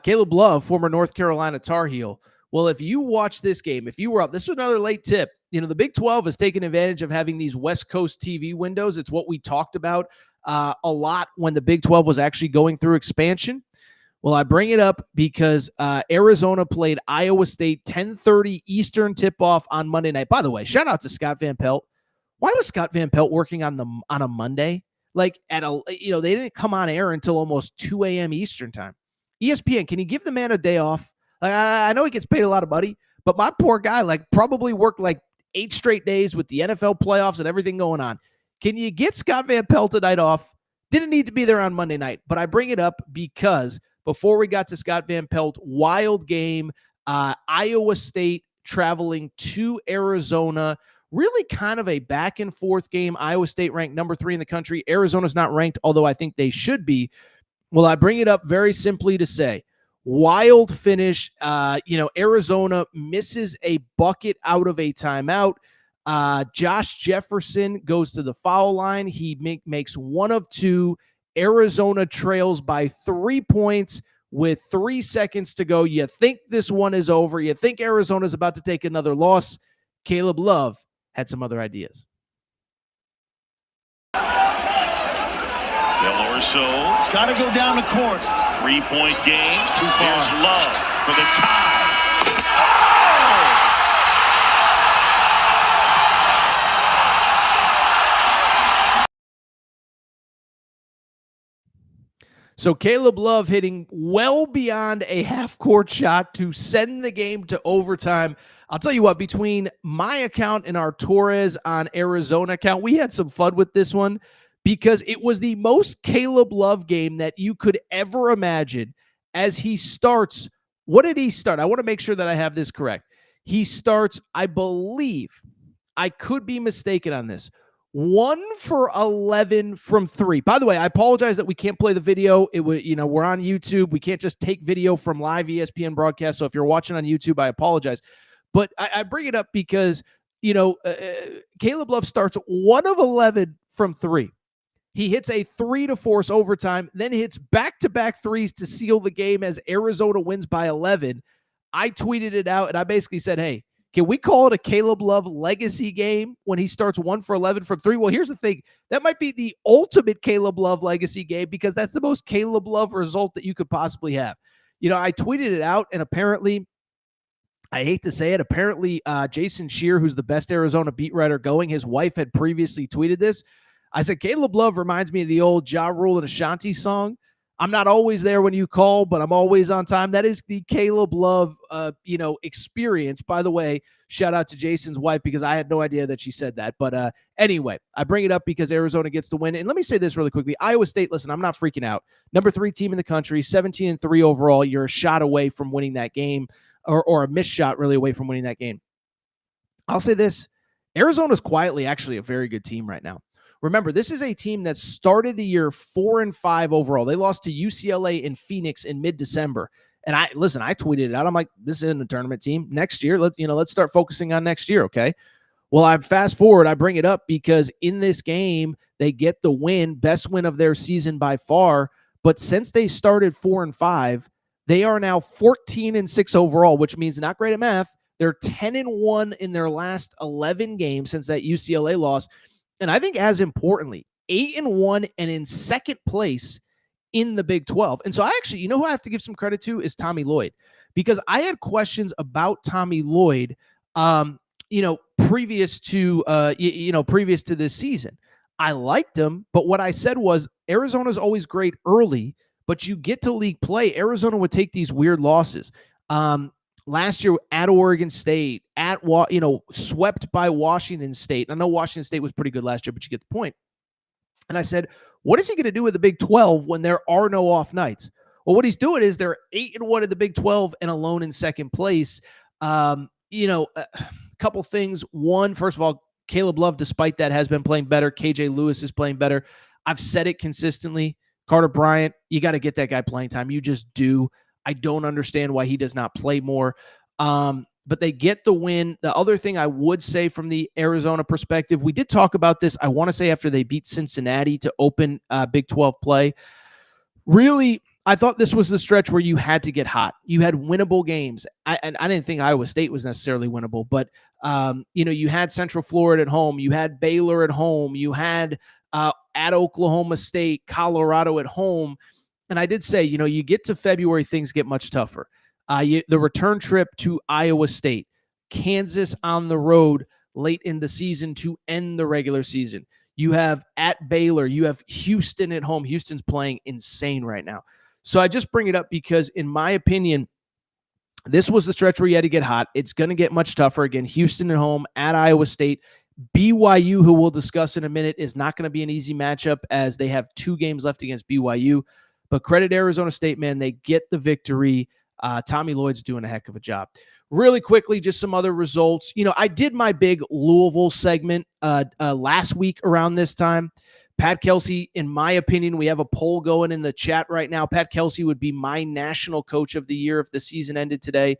Speaker 1: Caleb Love, former North Carolina Tar Heel. Well, if you watch this game, if you were up, this was another late tip. The Big 12 has taken advantage of having these West Coast TV windows. It's what we talked about a lot when the Big 12 was actually going through expansion. Well, I bring it up because Arizona played Iowa State 10:30 Eastern tip-off on Monday night. By the way, shout out to Scott Van Pelt. Why was Scott Van Pelt working on a Monday? They didn't come on air until almost 2 a.m. Eastern time. ESPN, can you give the man a day off? I know he gets paid a lot of money, but my poor guy probably worked 8 straight days with the NFL playoffs and everything going on. Can you get Scott Van Pelt a night off? Didn't need to be there on Monday night, but I bring it up because before we got to Scott Van Pelt, wild game, Iowa State traveling to Arizona, really kind of a back and forth game. Iowa State ranked number 3 in the country. Arizona's not ranked, although I think they should be. Well, I bring it up very simply to say, wild finish. Arizona misses a bucket out of a timeout. Josh Jefferson goes to the foul line. He makes 1 of 2. Arizona trails by 3 points with 3 seconds to go. You think this one is over. You think Arizona's about to take another loss. Caleb Love had some other ideas.
Speaker 3: Del Orso's got to go down the court. 3-point game. Too far. Here's Love for the tie.
Speaker 1: So Caleb Love hitting well beyond a half-court shot to send the game to overtime. I'll tell you what, between my account and our Torres on Arizona account, we had some fun with this one because it was the most Caleb Love game that you could ever imagine as he starts. What did he start? I want to make sure that I have this correct. He starts, I believe, I could be mistaken on this, 1 for 11 from 3. By the way, I apologize that we can't play the video. We're on YouTube. We can't just take video from live ESPN broadcast. So if you're watching on YouTube, I apologize. But I bring it up because, Caleb Love starts 1 of 11 from 3. He hits a 3 to force overtime, then hits back-to-back threes to seal the game as Arizona wins by 11. I tweeted it out, and I basically said, hey, can we call it a Caleb Love legacy game when he starts 1 for 11 from 3? Well, here's the thing. That might be the ultimate Caleb Love legacy game because that's the most Caleb Love result that you could possibly have. I tweeted it out, and apparently, I hate to say it, Jason Shear, who's the best Arizona beat writer going, his wife had previously tweeted this. I said, Caleb Love reminds me of the old Ja Rule and Ashanti song. I'm not always there when you call, but I'm always on time. That is the Caleb Love, experience. By the way, shout out to Jason's wife because I had no idea that she said that. But anyway, I bring it up because Arizona gets the win. And let me say this really quickly. Iowa State, listen, I'm not freaking out. Number 3 team in the country, 17-3 overall. You're a shot away from winning that game, or a missed shot really away from winning that game. I'll say this. Arizona's quietly actually a very good team right now. Remember, this is a team that started the year 4-5 overall. They lost to UCLA in Phoenix in mid-December. And I tweeted it out. I'm like, this isn't a tournament team. Next year, let's start focusing on next year, okay? Well, I fast forward, I bring it up because in this game, they get the win, best win of their season by far. But since they started 4-5, they are now 14-6 overall, which means not great at math. They're 10-1 in their last 11 games since that UCLA loss. And I think as importantly, 8-1 and in second place in the Big 12. And so I actually, you know who I have to give some credit to is Tommy Lloyd, because I had questions about Tommy Lloyd, previous to this season. I liked him, but what I said was Arizona's always great early, but you get to league play, Arizona would take these weird losses. Last year at Oregon State, swept by Washington State. I know Washington State was pretty good last year, but you get the point. And I said, what is he going to do with the Big 12 when there are no off nights? Well, what he's doing is they're 8-1 in the Big 12 and alone in second place. A couple things. One, first of all, Caleb Love, despite that, has been playing better. KJ Lewis is playing better. I've said it consistently. Carter Bryant, you got to get that guy playing time. You just do. I don't understand why he does not play more. But they get the win. The other thing I would say from the Arizona perspective, we did talk about this, I want to say after they beat Cincinnati to open Big 12 play. Really, I thought this was the stretch where you had to get hot. You had winnable games. I didn't think Iowa State was necessarily winnable, but you had Central Florida at home. You had Baylor at home. You had at Oklahoma State, Colorado at home. And I did say, you get to February, things get much tougher. The return trip to Iowa State, Kansas on the road late in the season to end the regular season. You have at Baylor, you have Houston at home. Houston's playing insane right now. So I just bring it up because, in my opinion, this was the stretch where you had to get hot. It's going to get much tougher. Again, Houston at home, at Iowa State. BYU, who we'll discuss in a minute, is not going to be an easy matchup as they have 2 games left against BYU. But credit Arizona State, man. They get the victory. Tommy Lloyd's doing a heck of a job. Really quickly, just some other results. I did my big Louisville segment last week around this time. Pat Kelsey, in my opinion, we have a poll going in the chat right now. Pat Kelsey would be my national coach of the year if the season ended today.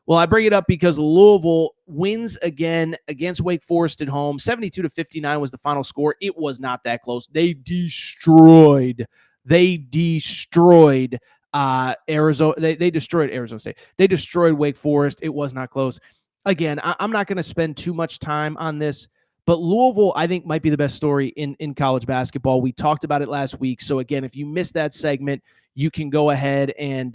Speaker 1: Well, I bring it up because Louisville wins again against Wake Forest at home. 72-59 was the final score. It was not that close. They destroyed Arizona. They destroyed Arizona State. They destroyed Wake Forest. It was not close. Again, I'm not going to spend too much time on this, but Louisville, I think, might be the best story in college basketball. We talked about it last week. So again, if you missed that segment, you can go ahead and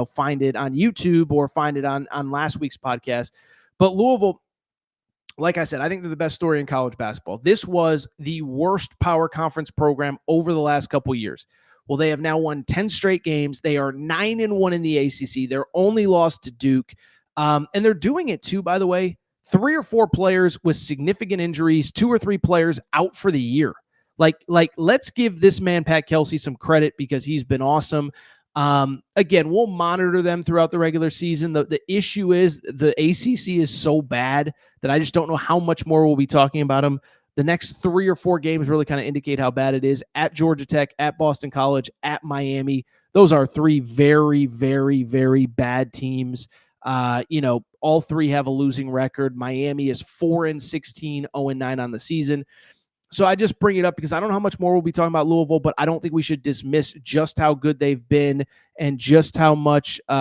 Speaker 1: find it on YouTube or find it on last week's podcast. But Louisville, like I said, I think they're the best story in college basketball. This was the worst power conference program over the last couple years. Well, they have now won 10 straight games. They are 9-1 in the ACC. They're only lost to Duke. And they're doing it too, by the way, 3 or 4 players with significant injuries, 2 or 3 players out for the year. Like let's give this man, Pat Kelsey, some credit because he's been awesome. Again, we'll monitor them throughout the regular season. The issue is the ACC is so bad that I just don't know how much more we'll be talking about them. The next 3 or 4 games really kind of indicate how bad it is. At Georgia Tech, at Boston College, at Miami. Those are 3 very, very, very bad teams. All 3 have a losing record. Miami is 4-16, 0-9 on the season. So I just bring it up because I don't know how much more we'll be talking about Louisville, but I don't think we should dismiss just how good they've been and just how much they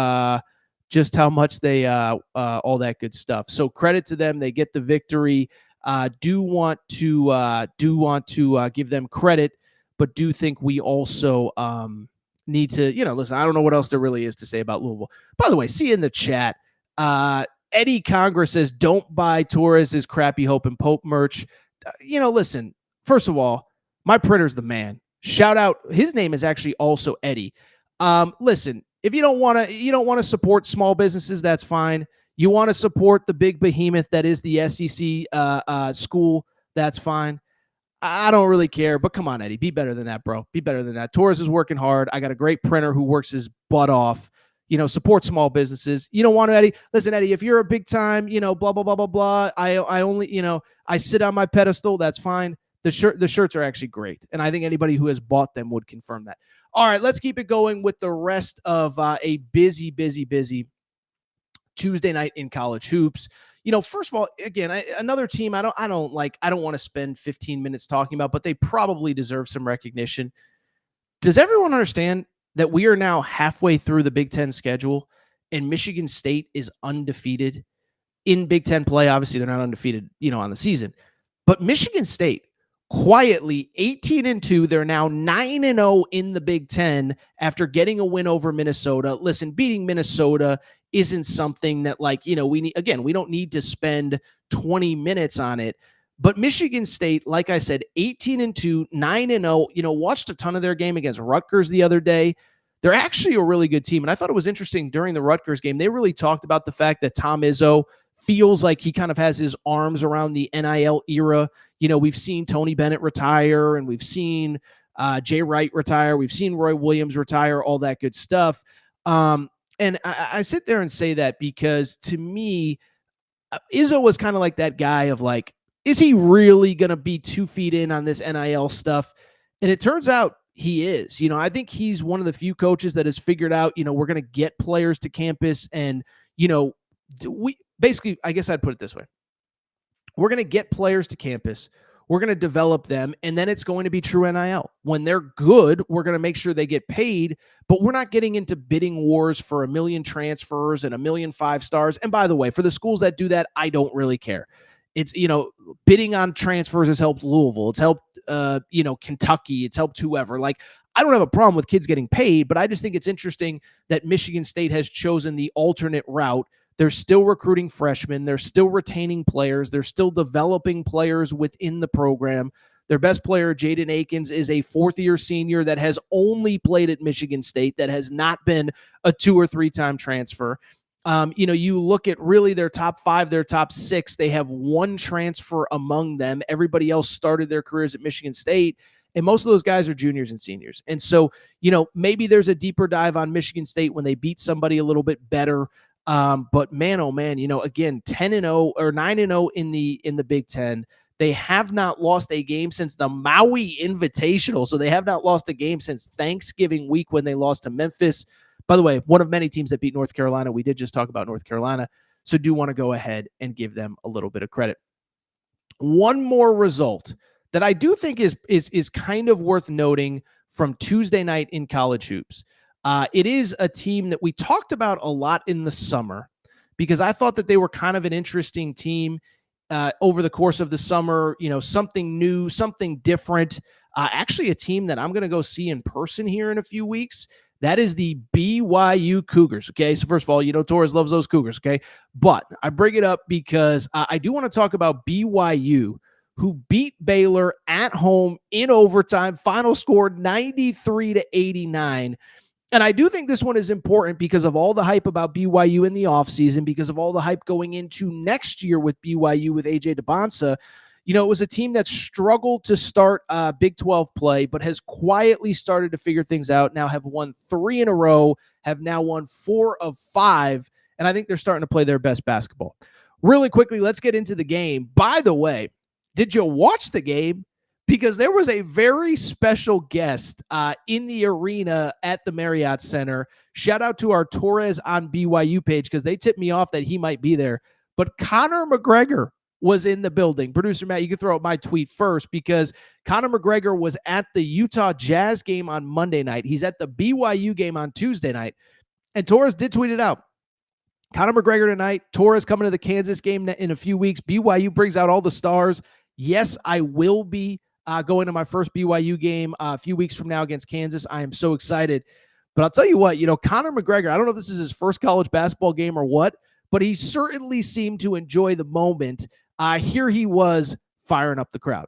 Speaker 1: all that good stuff. So credit to them. They get the victory. Do want to give them credit, but do think we also need to, listen, I don't know what else there really is to say about Louisville. By the way, see you in the chat. Eddie Conger says, don't buy Torres's crappy Hope and Pope merch. Listen, first of all, my printer's the man. Shout out. His name is actually also Eddie. Listen, if you don't want to support small businesses, that's fine. You want to support the big behemoth that is the SEC school, that's fine. I don't really care, but come on, Eddie, be better than that, bro. Be better than that. Torres is working hard. I got a great printer who works his butt off. Support small businesses. You don't want to, Eddie. Listen, Eddie, if you're a big time, blah, blah, blah, blah, blah. I only, I sit on my pedestal. That's fine. The shirts are actually great. And I think anybody who has bought them would confirm that. All right, let's keep it going with the rest of a busy Tuesday night in college hoops. First of all, again, another team I don't want to spend 15 minutes talking about, but they probably deserve some recognition. Does everyone understand that we are now halfway through the Big Ten schedule and Michigan State is undefeated in Big Ten play? Obviously, they're not undefeated, on the season. But Michigan State quietly 18-2. They're now 9-0 in the Big Ten after getting a win over Minnesota. Listen, beating Minnesota isn't something that, like, we need, again, we don't need to spend 20 minutes on it. But Michigan State, like I said, 18-2, 9-0, watched a ton of their game against Rutgers the other day. They're actually a really good team. And I thought it was interesting during the Rutgers game. They really talked about the fact that Tom Izzo feels like he kind of has his arms around the NIL era. We've seen Tony Bennett retire, and we've seen Jay Wright retire. We've seen Roy Williams retire, all that good stuff. And I sit there and say that because, to me, Izzo was kind of like that guy of, like, is he really going to be 2 feet in on this NIL stuff? And it turns out he is. I think he's one of the few coaches that has figured out, we're going to get players to campus. And, we basically, I guess I'd put it this way. We're going to get players to campus. We're going to develop them, and then it's going to be true NIL. When they're good, we're going to make sure they get paid, but we're not getting into bidding wars for 1 million transfers and 1 million 5-stars. And by the way, for the schools that do that, I don't really care. It's, bidding on transfers has helped Louisville. It's helped, Kentucky. It's helped whoever. Like, I don't have a problem with kids getting paid, but I just think it's interesting that Michigan State has chosen the alternate route. They're still recruiting freshmen. They're still retaining players. They're still developing players within the program. Their best player, Jaden Akins, is a 4th-year senior that has only played at Michigan State, that has not been a 2 or 3-time transfer. You look at really their top 5, their top 6, they have 1 transfer among them. Everybody else started their careers at Michigan State, and most of those guys are juniors and seniors. And so, maybe there's a deeper dive on Michigan State when they beat somebody a little bit better. But man, oh man, again, 10-0 or 9-0 in the Big Ten. They have not lost a game since the Maui Invitational. So they have not lost a game since Thanksgiving week when they lost to Memphis. By the way, one of many teams that beat North Carolina. We did just talk about North Carolina. So do want to go ahead and give them a little bit of credit. One more result that I do think is kind of worth noting from Tuesday night in college hoops. It is a team that we talked about a lot in the summer because I thought that they were kind of an interesting team over the course of the summer, something new, something different. Actually, a team that I'm going to go see in person here in a few weeks. That is the BYU Cougars. Okay. So first of all, Torres loves those Cougars. Okay. But I bring it up because I do want to talk about BYU, who beat Baylor at home in overtime. Final score 93-89. And I do think this one is important because of all the hype about BYU in the offseason, because of all the hype going into next year with BYU with AJ DeBonsa. It was a team that struggled to start Big 12 play, but has quietly started to figure things out. Now have won 3 in a row, have now won 4 of 5, and I think they're starting to play their best basketball. Really quickly, let's get into the game. By the way, did you watch the game? Because there was a very special guest in the arena at the Marriott Center. Shout out to our Torres on BYU page because they tipped me off that he might be there. But Conor McGregor was in the building. Producer Matt, you can throw out my tweet first because Conor McGregor was at the Utah Jazz game on Monday night. He's at the BYU game on Tuesday night. And Torres did tweet it out. Conor McGregor tonight, Torres coming to the Kansas game in a few weeks. BYU brings out all the stars. Yes, I will be going to my first BYU game a few weeks from now against Kansas. I am so excited. But I'll tell you what, Conor McGregor, I don't know if this is his first college basketball game or what, but he certainly seemed to enjoy the moment. Here he was firing up the crowd.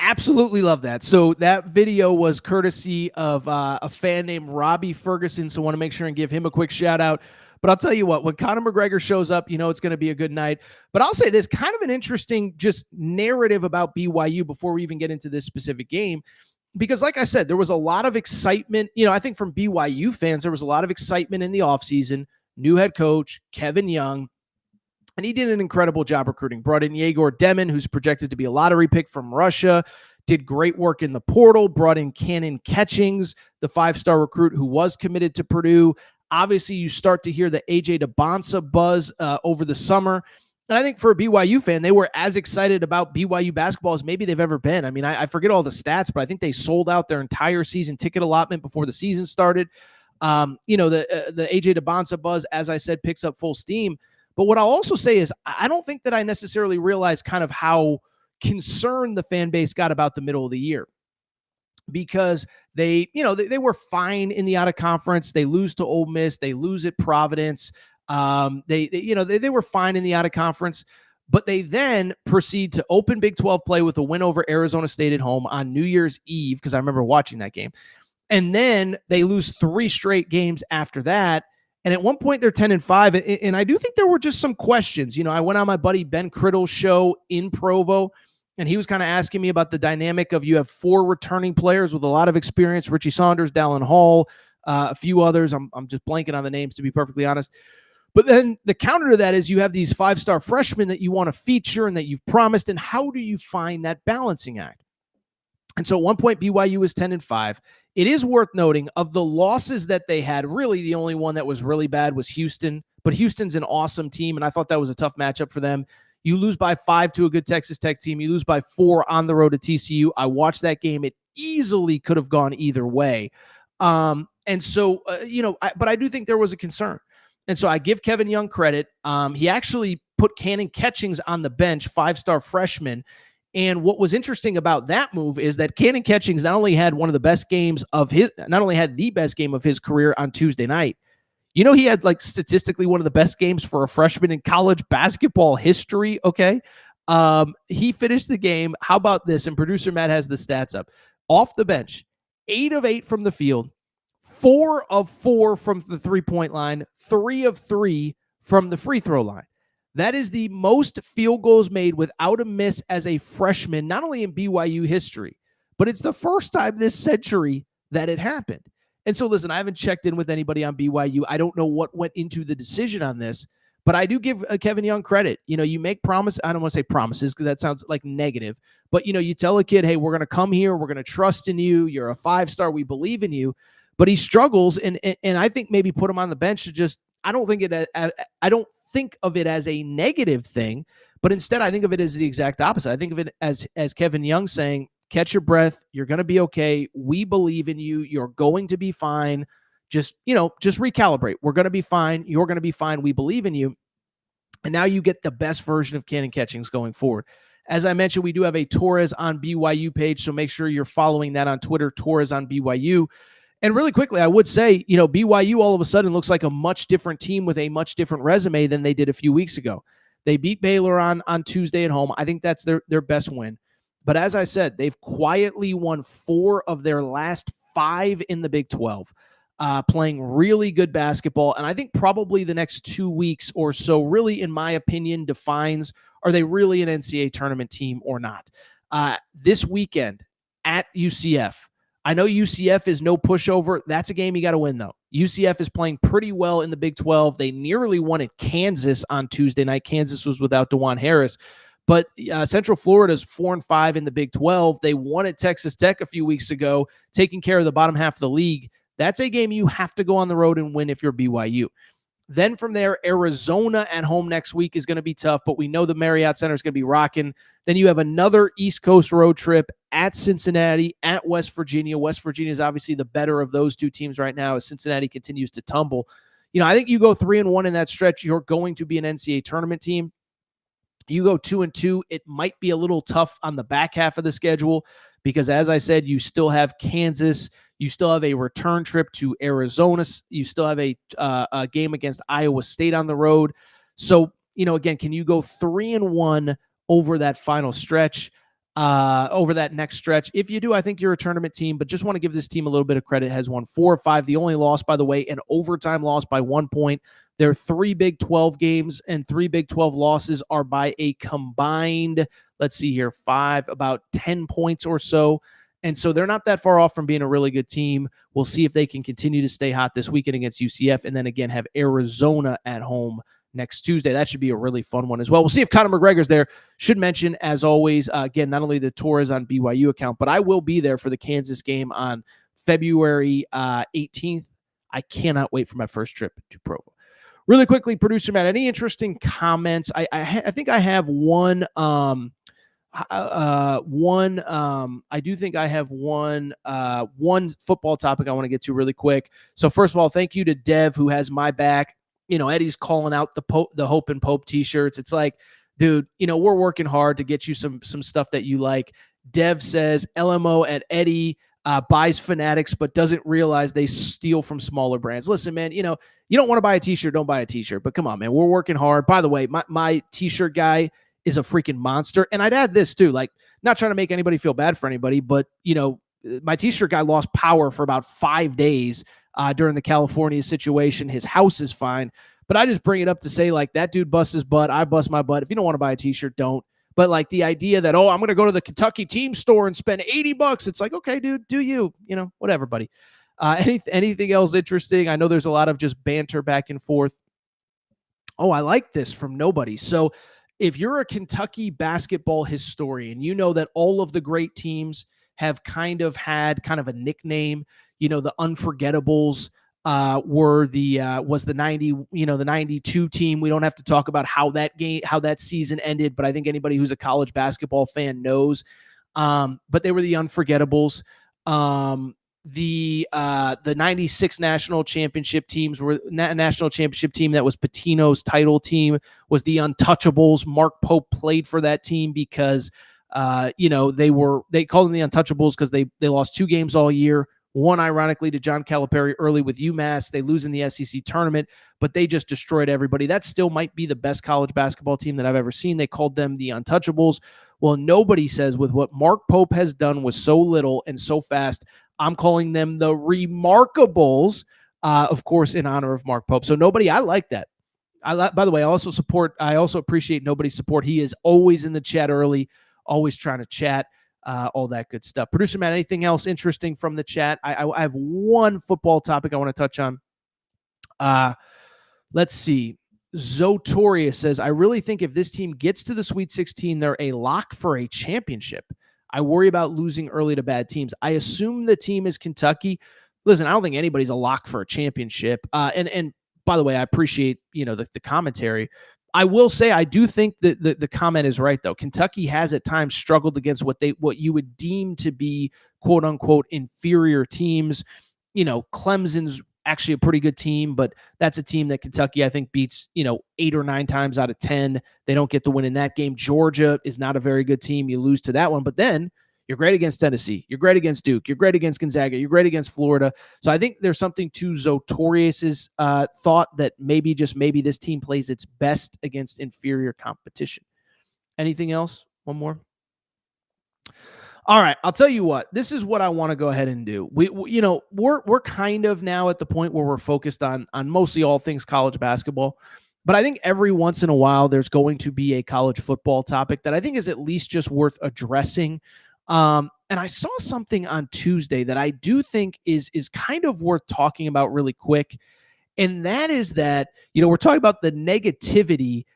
Speaker 1: Absolutely love that. So that video was courtesy of a fan named Robbie Ferguson. So I want to make sure and give him a quick shout out. But I'll tell you what, when Conor McGregor shows up, it's going to be a good night. But I'll say this, kind of an interesting just narrative about BYU before we even get into this specific game. Because like I said, there was a lot of excitement. I think from BYU fans, there was a lot of excitement in the offseason. New head coach, Kevin Young. And he did an incredible job recruiting. Brought in Yegor Demin, who's projected to be a lottery pick from Russia. Did great work in the portal. Brought in Cannon Catchings, the 5-star recruit who was committed to Purdue. Obviously, you start to hear the AJ DeBonsa buzz over the summer. And I think for a BYU fan, they were as excited about BYU basketball as maybe they've ever been. I mean, I forget all the stats, but I think they sold out their entire season ticket allotment before the season started. The AJ DeBonsa buzz, as I said, picks up full steam. But what I'll also say is I don't think that I necessarily realized kind of how concerned the fan base got about the middle of the year, because they were fine in the out of conference. They lose to Ole Miss. They lose at Providence. They were fine in the out of conference, but they then proceed to open Big 12 play with a win over Arizona State at home on New Year's Eve, because I remember watching that game. And then they lose 3 straight games after that. And at one point they're 10-5. And I do think there were just some questions. I went on my buddy Ben Criddle's show in Provo, and he was kind of asking me about the dynamic of, you have 4 returning players with a lot of experience: Richie Saunders, Dallin Hall, a few others. I'm just blanking on the names, to be perfectly honest. But then the counter to that is you have these 5-star freshmen that you want to feature and that you've promised. And how do you find that balancing act? And so at one point, BYU was 10-5. It is worth noting, of the losses that they had, really the only one that was really bad was Houston. But Houston's an awesome team, and I thought that was a tough matchup for them. You lose by 5 to a good Texas Tech team. You lose by 4 on the road to TCU. I watched that game. It easily could have gone either way. But I do think there was a concern. And so I give Kevin Young credit. He actually put Cannon Catchings on the bench, 5-star freshman. And what was interesting about that move is that Cannon Catchings not only had the best game of his career on Tuesday night. He had statistically one of the best games for a freshman in college basketball history. Okay. He finished the game. How about this? And producer Matt has the stats up. Off the bench, 8 of 8 from the field, 4 of 4 from the 3-point line, 3 of 3 from the free throw line. That is the most field goals made without a miss as a freshman, not only in BYU history, but it's the first time this century that it happened. And so, listen, I haven't checked in with anybody on BYU. I don't know what went into the decision on this, but I do give Kevin Young credit. You make promise. I don't want to say promises because that sounds like negative, but you tell a kid, hey, we're going to come here. We're going to trust in you. You're a 5-star. We believe in you. But he struggles. And I think maybe put him on the bench to just, I don't think of it as a negative thing, but instead I think of it as the exact opposite. I think of it as Kevin Young saying, catch your breath. You're going to be okay. We believe in you. You're going to be fine. Just recalibrate. We're going to be fine. You're going to be fine. We believe in you. And now you get the best version of Cannon Catchings going forward. As I mentioned, we do have a Torres on BYU page, so make sure you're following that on Twitter, Torres on BYU. And really quickly, I would say, BYU all of a sudden looks like a much different team with a much different resume than they did a few weeks ago. They beat Baylor on Tuesday at home. I think that's their best win. But as I said, they've quietly won 4 of their last 5 in the Big 12, playing really good basketball. And I think probably the next 2 weeks or so really, in my opinion, defines, are they really an NCAA tournament team or not? This weekend at UCF, I know UCF is no pushover. That's a game you got to win, though. UCF is playing pretty well in the Big 12. They nearly won at Kansas on Tuesday night. Kansas was without DeJuan Harris. But Central Florida is 4-5 in the Big 12. They won at Texas Tech a few weeks ago, taking care of the bottom half of the league. That's a game you have to go on the road and win if you're BYU. Then from there, Arizona at home next week is going to be tough, but we know the Marriott Center is going to be rocking. Then you have another East Coast road trip at Cincinnati, at West Virginia. West Virginia is obviously the better of those 2 teams right now as Cincinnati continues to tumble. I think you go 3-1 in that stretch, you're going to be an NCAA tournament team. You go 2-2, it might be a little tough on the back half of the schedule because, as I said, you still have Kansas. You still have a return trip to Arizona. You still have a game against Iowa State on the road. So, again, can you go 3-1 over that final stretch, over that next stretch? If you do, I think you're a tournament team, but just want to give this team a little bit of credit. It has won 4 or 5. The only loss, by the way, an overtime loss by 1 point. Their 3 Big 12 games and 3 Big 12 losses are by a combined, let's see here, 5, about 10 points or so. And so they're not that far off from being a really good team. We'll see if they can continue to stay hot this weekend against UCF and then again have Arizona at home next Tuesday. That should be a really fun one as well. We'll see if Conor McGregor's there. Should mention, as always, again, not only the Torres on BYU account, but I will be there for the Kansas game on February 18th. I cannot wait for my first trip to Provo. Really quickly, producer Matt, any interesting comments? I think I have one. I do think I have one football topic I want to get to really quick. So first of all, thank you to Dev, who has my back. Eddie's calling out the Hope and Pope t-shirts. It's like, dude, we're working hard to get you some stuff that you like. Dev says LMO at Eddie buys Fanatics, but doesn't realize they steal from smaller brands. Listen, man, you don't want to buy a t-shirt, don't buy a t-shirt. But come on, man, we're working hard. By the way, my t-shirt guy is a freaking monster. And I'd add this too, like, not trying to make anybody feel bad for anybody, but my t-shirt guy lost power for about 5 days during the California situation. His house is fine, but I just bring it up to say, like, that dude busts his butt. I bust my butt. If you don't want to buy a t-shirt, don't. But like the idea that, I'm going to go to the Kentucky team store and spend $80. It's like, okay, dude, do you, whatever, buddy. Anything else interesting? I know there's a lot of just banter back and forth. Oh, I like this from nobody. So if you're a Kentucky basketball historian, you know that all of the great teams have kind of had kind of a nickname. The Unforgettables was the 92 team. We don't have to talk about how that season ended, but I think anybody who's a college basketball fan knows. But they were the Unforgettables. The 96 national championship teams were national championship team that was Pitino's title team was the Untouchables. Mark Pope played for that team because they called them the Untouchables because they lost 2 games all year. One, ironically, to John Calipari early with UMass. They lose in the SEC tournament, but they just destroyed everybody. That still might be the best college basketball team that I've ever seen. They called them the Untouchables. Well, nobody says with what Mark Pope has done with so little and so fast, I'm calling them the Remarkables, of course, in honor of Mark Pope. So I like that. By the way, I also appreciate nobody's support. He is always in the chat early, always trying to chat, all that good stuff. Producer Matt, anything else interesting from the chat? I have one football topic I want to touch on. Let's see. Zotorius says, I really think if this team gets to the Sweet 16, they're a lock for a championship. I worry about losing early to bad teams. I assume the team is Kentucky. Listen, I don't think anybody's a lock for a championship. And by the way, I appreciate, the commentary. I will say I do think that the comment is right, though. Kentucky has at times struggled against what you would deem to be quote unquote inferior teams. Clemson's actually a pretty good team, but that's a team that Kentucky, I think, beats, 8 or 9 times out of 10. They don't get the win in that game. Georgia is not a very good team. You lose to that one, but then you're great against Tennessee. You're great against Duke. You're great against Gonzaga. You're great against Florida. So I think there's something to Zotorius's thought that maybe this team plays its best against inferior competition. Anything else? One more. All right, I'll tell you what. This is what I want to go ahead and do. We're kind of now at the point where we're focused on mostly all things college basketball, but I think every once in a while there's going to be a college football topic that I think is at least just worth addressing. And I saw something on Tuesday that I do think is kind of worth talking about really quick, and that is that we're talking about the negativity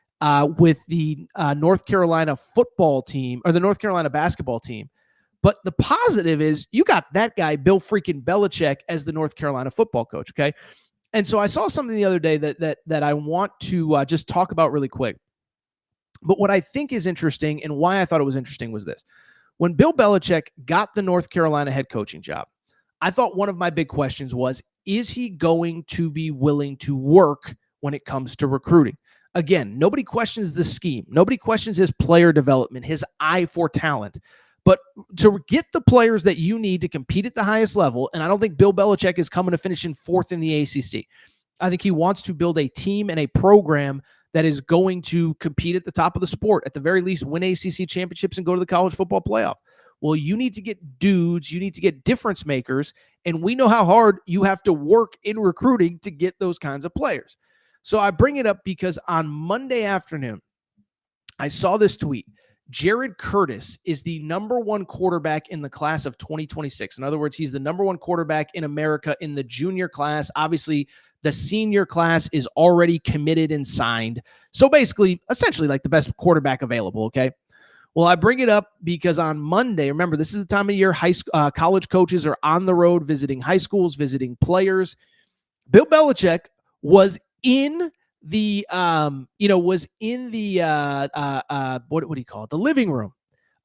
Speaker 1: with the North Carolina football team or the North Carolina basketball team. But the positive is you got that guy, Bill freaking Belichick, as the North Carolina football coach, okay? And so I saw something the other day that I want to just talk about really quick. But what I think is interesting and why I thought it was interesting was this. When Bill Belichick got the North Carolina head coaching job, I thought one of my big questions was, is he going to be willing to work when it comes to recruiting? Again, nobody questions the scheme. Nobody questions his player development, his eye for talent. But to get the players that you need to compete at the highest level, and I don't think Bill Belichick is coming to finish in 4th in the ACC. I think he wants to build a team and a program that is going to compete at the top of the sport, at the very least win ACC championships and go to the college football playoff. Well, you need to get dudes, you need to get difference makers, and we know how hard you have to work in recruiting to get those kinds of players. So I bring it up because on Monday afternoon, I saw this tweet. Jared Curtis is the number 1 quarterback in the class of 2026. In other words, he's the number 1 quarterback in America in the junior class. Obviously, the senior class is already committed and signed. So basically, essentially like the best quarterback available, okay? Well, I bring it up because on Monday, remember, this is the time of year college coaches are on the road visiting high schools, visiting players. Bill Belichick was in was in the what do you call it? The living room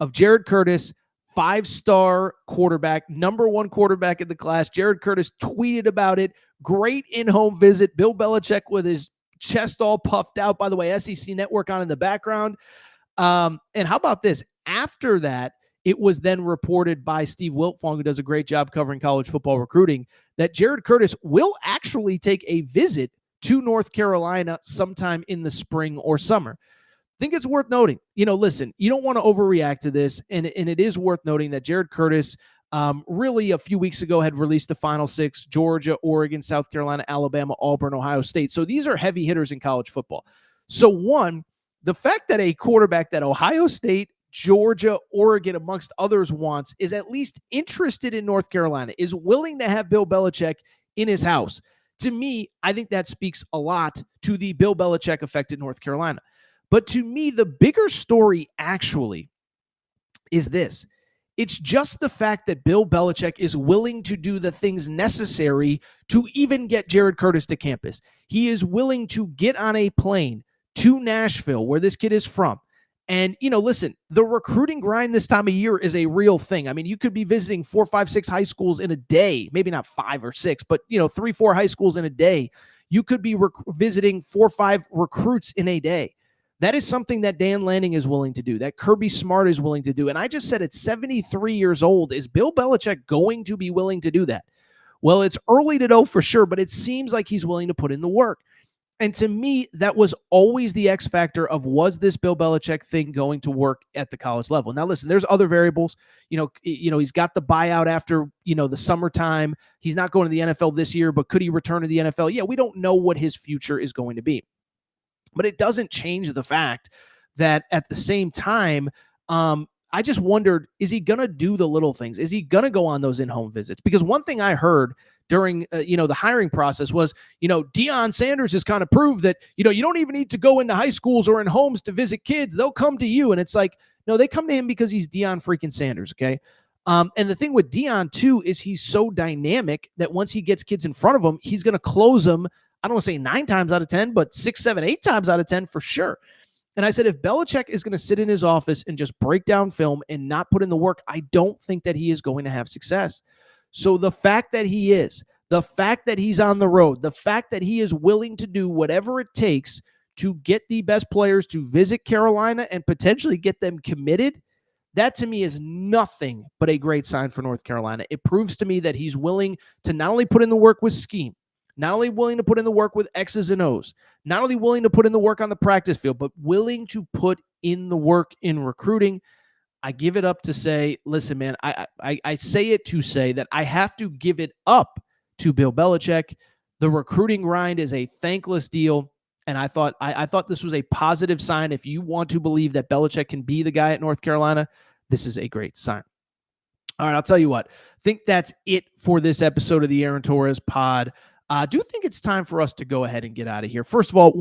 Speaker 1: of Jared Curtis, 5-star quarterback, number 1 quarterback in the class. Jared Curtis tweeted about it. Great in-home visit. Bill Belichick with his chest all puffed out. By the way, SEC Network on in the background. And how about this? After that, it was then reported by Steve Wiltfong, who does a great job covering college football recruiting, that Jared Curtis will actually take a visit to North Carolina sometime in the spring or summer. I think it's worth noting, listen, you don't want to overreact to this. And it is worth noting that Jared Curtis really a few weeks ago had released the final 6: Georgia, Oregon, South Carolina, Alabama, Auburn, Ohio State. So these are heavy hitters in college football. So one, the fact that a quarterback that Ohio State, Georgia, Oregon, amongst others wants, is at least interested in North Carolina, is willing to have Bill Belichick in his house. To me, I think that speaks a lot to the Bill Belichick effect in North Carolina. But to me, the bigger story actually is this. It's just the fact that Bill Belichick is willing to do the things necessary to even get Jared Curtis to campus. He is willing to get on a plane to Nashville, where this kid is from. And, listen, the recruiting grind this time of year is a real thing. I mean, you could be visiting 4, 5, 6 high schools in a day, maybe not 5 or 6, but, 3, 4 high schools in a day. You could be visiting 4 or 5 recruits in a day. That is something that Dan Lanning is willing to do, that Kirby Smart is willing to do. And I just said at 73 years old, is Bill Belichick going to be willing to do that? Well, it's early to know for sure, but it seems like he's willing to put in the work. And to me, that was always the X factor of, was this Bill Belichick thing going to work at the college level? Now, listen, there's other variables. He's got the buyout after, the summertime. He's not going to the NFL this year, but could he return to the NFL? Yeah, we don't know what his future is going to be. But it doesn't change the fact that at the same time, I just wondered, is he going to do the little things? Is he going to go on those in-home visits? Because one thing I heard during, the hiring process was, Deion Sanders has kind of proved that, you don't even need to go into high schools or in homes to visit kids. They'll come to you. And it's like, no, they come to him because he's Deion freaking Sanders. Okay. And the thing with Deion too, is he's so dynamic that once he gets kids in front of him, he's going to close them. I don't want to say 9 times out of 10, but 6, 7, 8 times out of 10 for sure. And I said, if Belichick is going to sit in his office and just break down film and not put in the work, I don't think that he is going to have success. So the fact that he is, the fact that he's on the road, the fact that he is willing to do whatever it takes to get the best players to visit Carolina and potentially get them committed, that to me is nothing but a great sign for North Carolina. It proves to me that he's willing to not only put in the work with scheme, not only willing to put in the work with X's and O's, not only willing to put in the work on the practice field, but willing to put in the work in recruiting. I give it up to say, listen, man, I say it to say that I have to give it up to Bill Belichick. The recruiting grind is a thankless deal, and I thought this was a positive sign. If you want to believe that Belichick can be the guy at North Carolina, this is a great sign. All right, I'll tell you what. I think that's it for this episode of the Aaron Torres Pod. I do think it's time for us to go ahead and get out of here. First of all,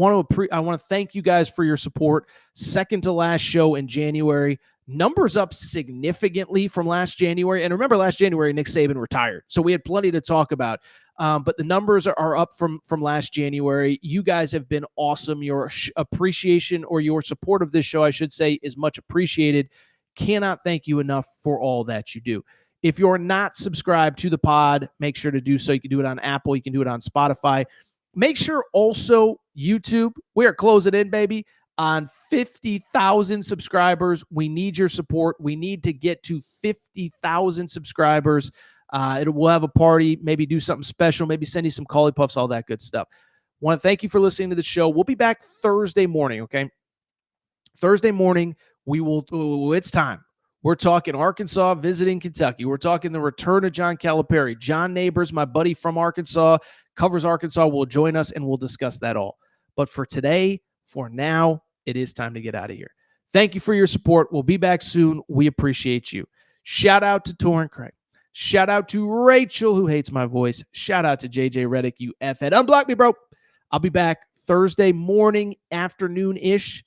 Speaker 1: I want to thank you guys for your support. Second to last show in January. Numbers up significantly from last January. And remember, last January, Nick Saban retired. So we had plenty to talk about. But the numbers are up from last January. You guys have been awesome. Your appreciation, or your support of this show, I should say, is much appreciated. Cannot thank you enough for all that you do. If you're not subscribed to the pod, make sure to do so. You can do it on Apple. You can do it on Spotify. Make sure also YouTube. We are closing in, baby, on 50,000 subscribers. We need your support. We need to get to 50,000 subscribers. We'll have a party, maybe do something special, maybe send you some Collie Puffs, all that good stuff. Want to thank you for listening to the show. We'll be back Thursday morning, okay? Thursday morning, it's time. We're talking Arkansas visiting Kentucky. We're talking the return of John Calipari. John Neighbors, my buddy from Arkansas, covers Arkansas, will join us, and we'll discuss that all. But for today, for now, it is time to get out of here. Thank you for your support. We'll be back soon. We appreciate you. Shout out to Torrin Craig. Shout out to Rachel, who hates my voice. Shout out to JJ Reddick, you F-head. Unblock me, bro. I'll be back Thursday morning, afternoon-ish.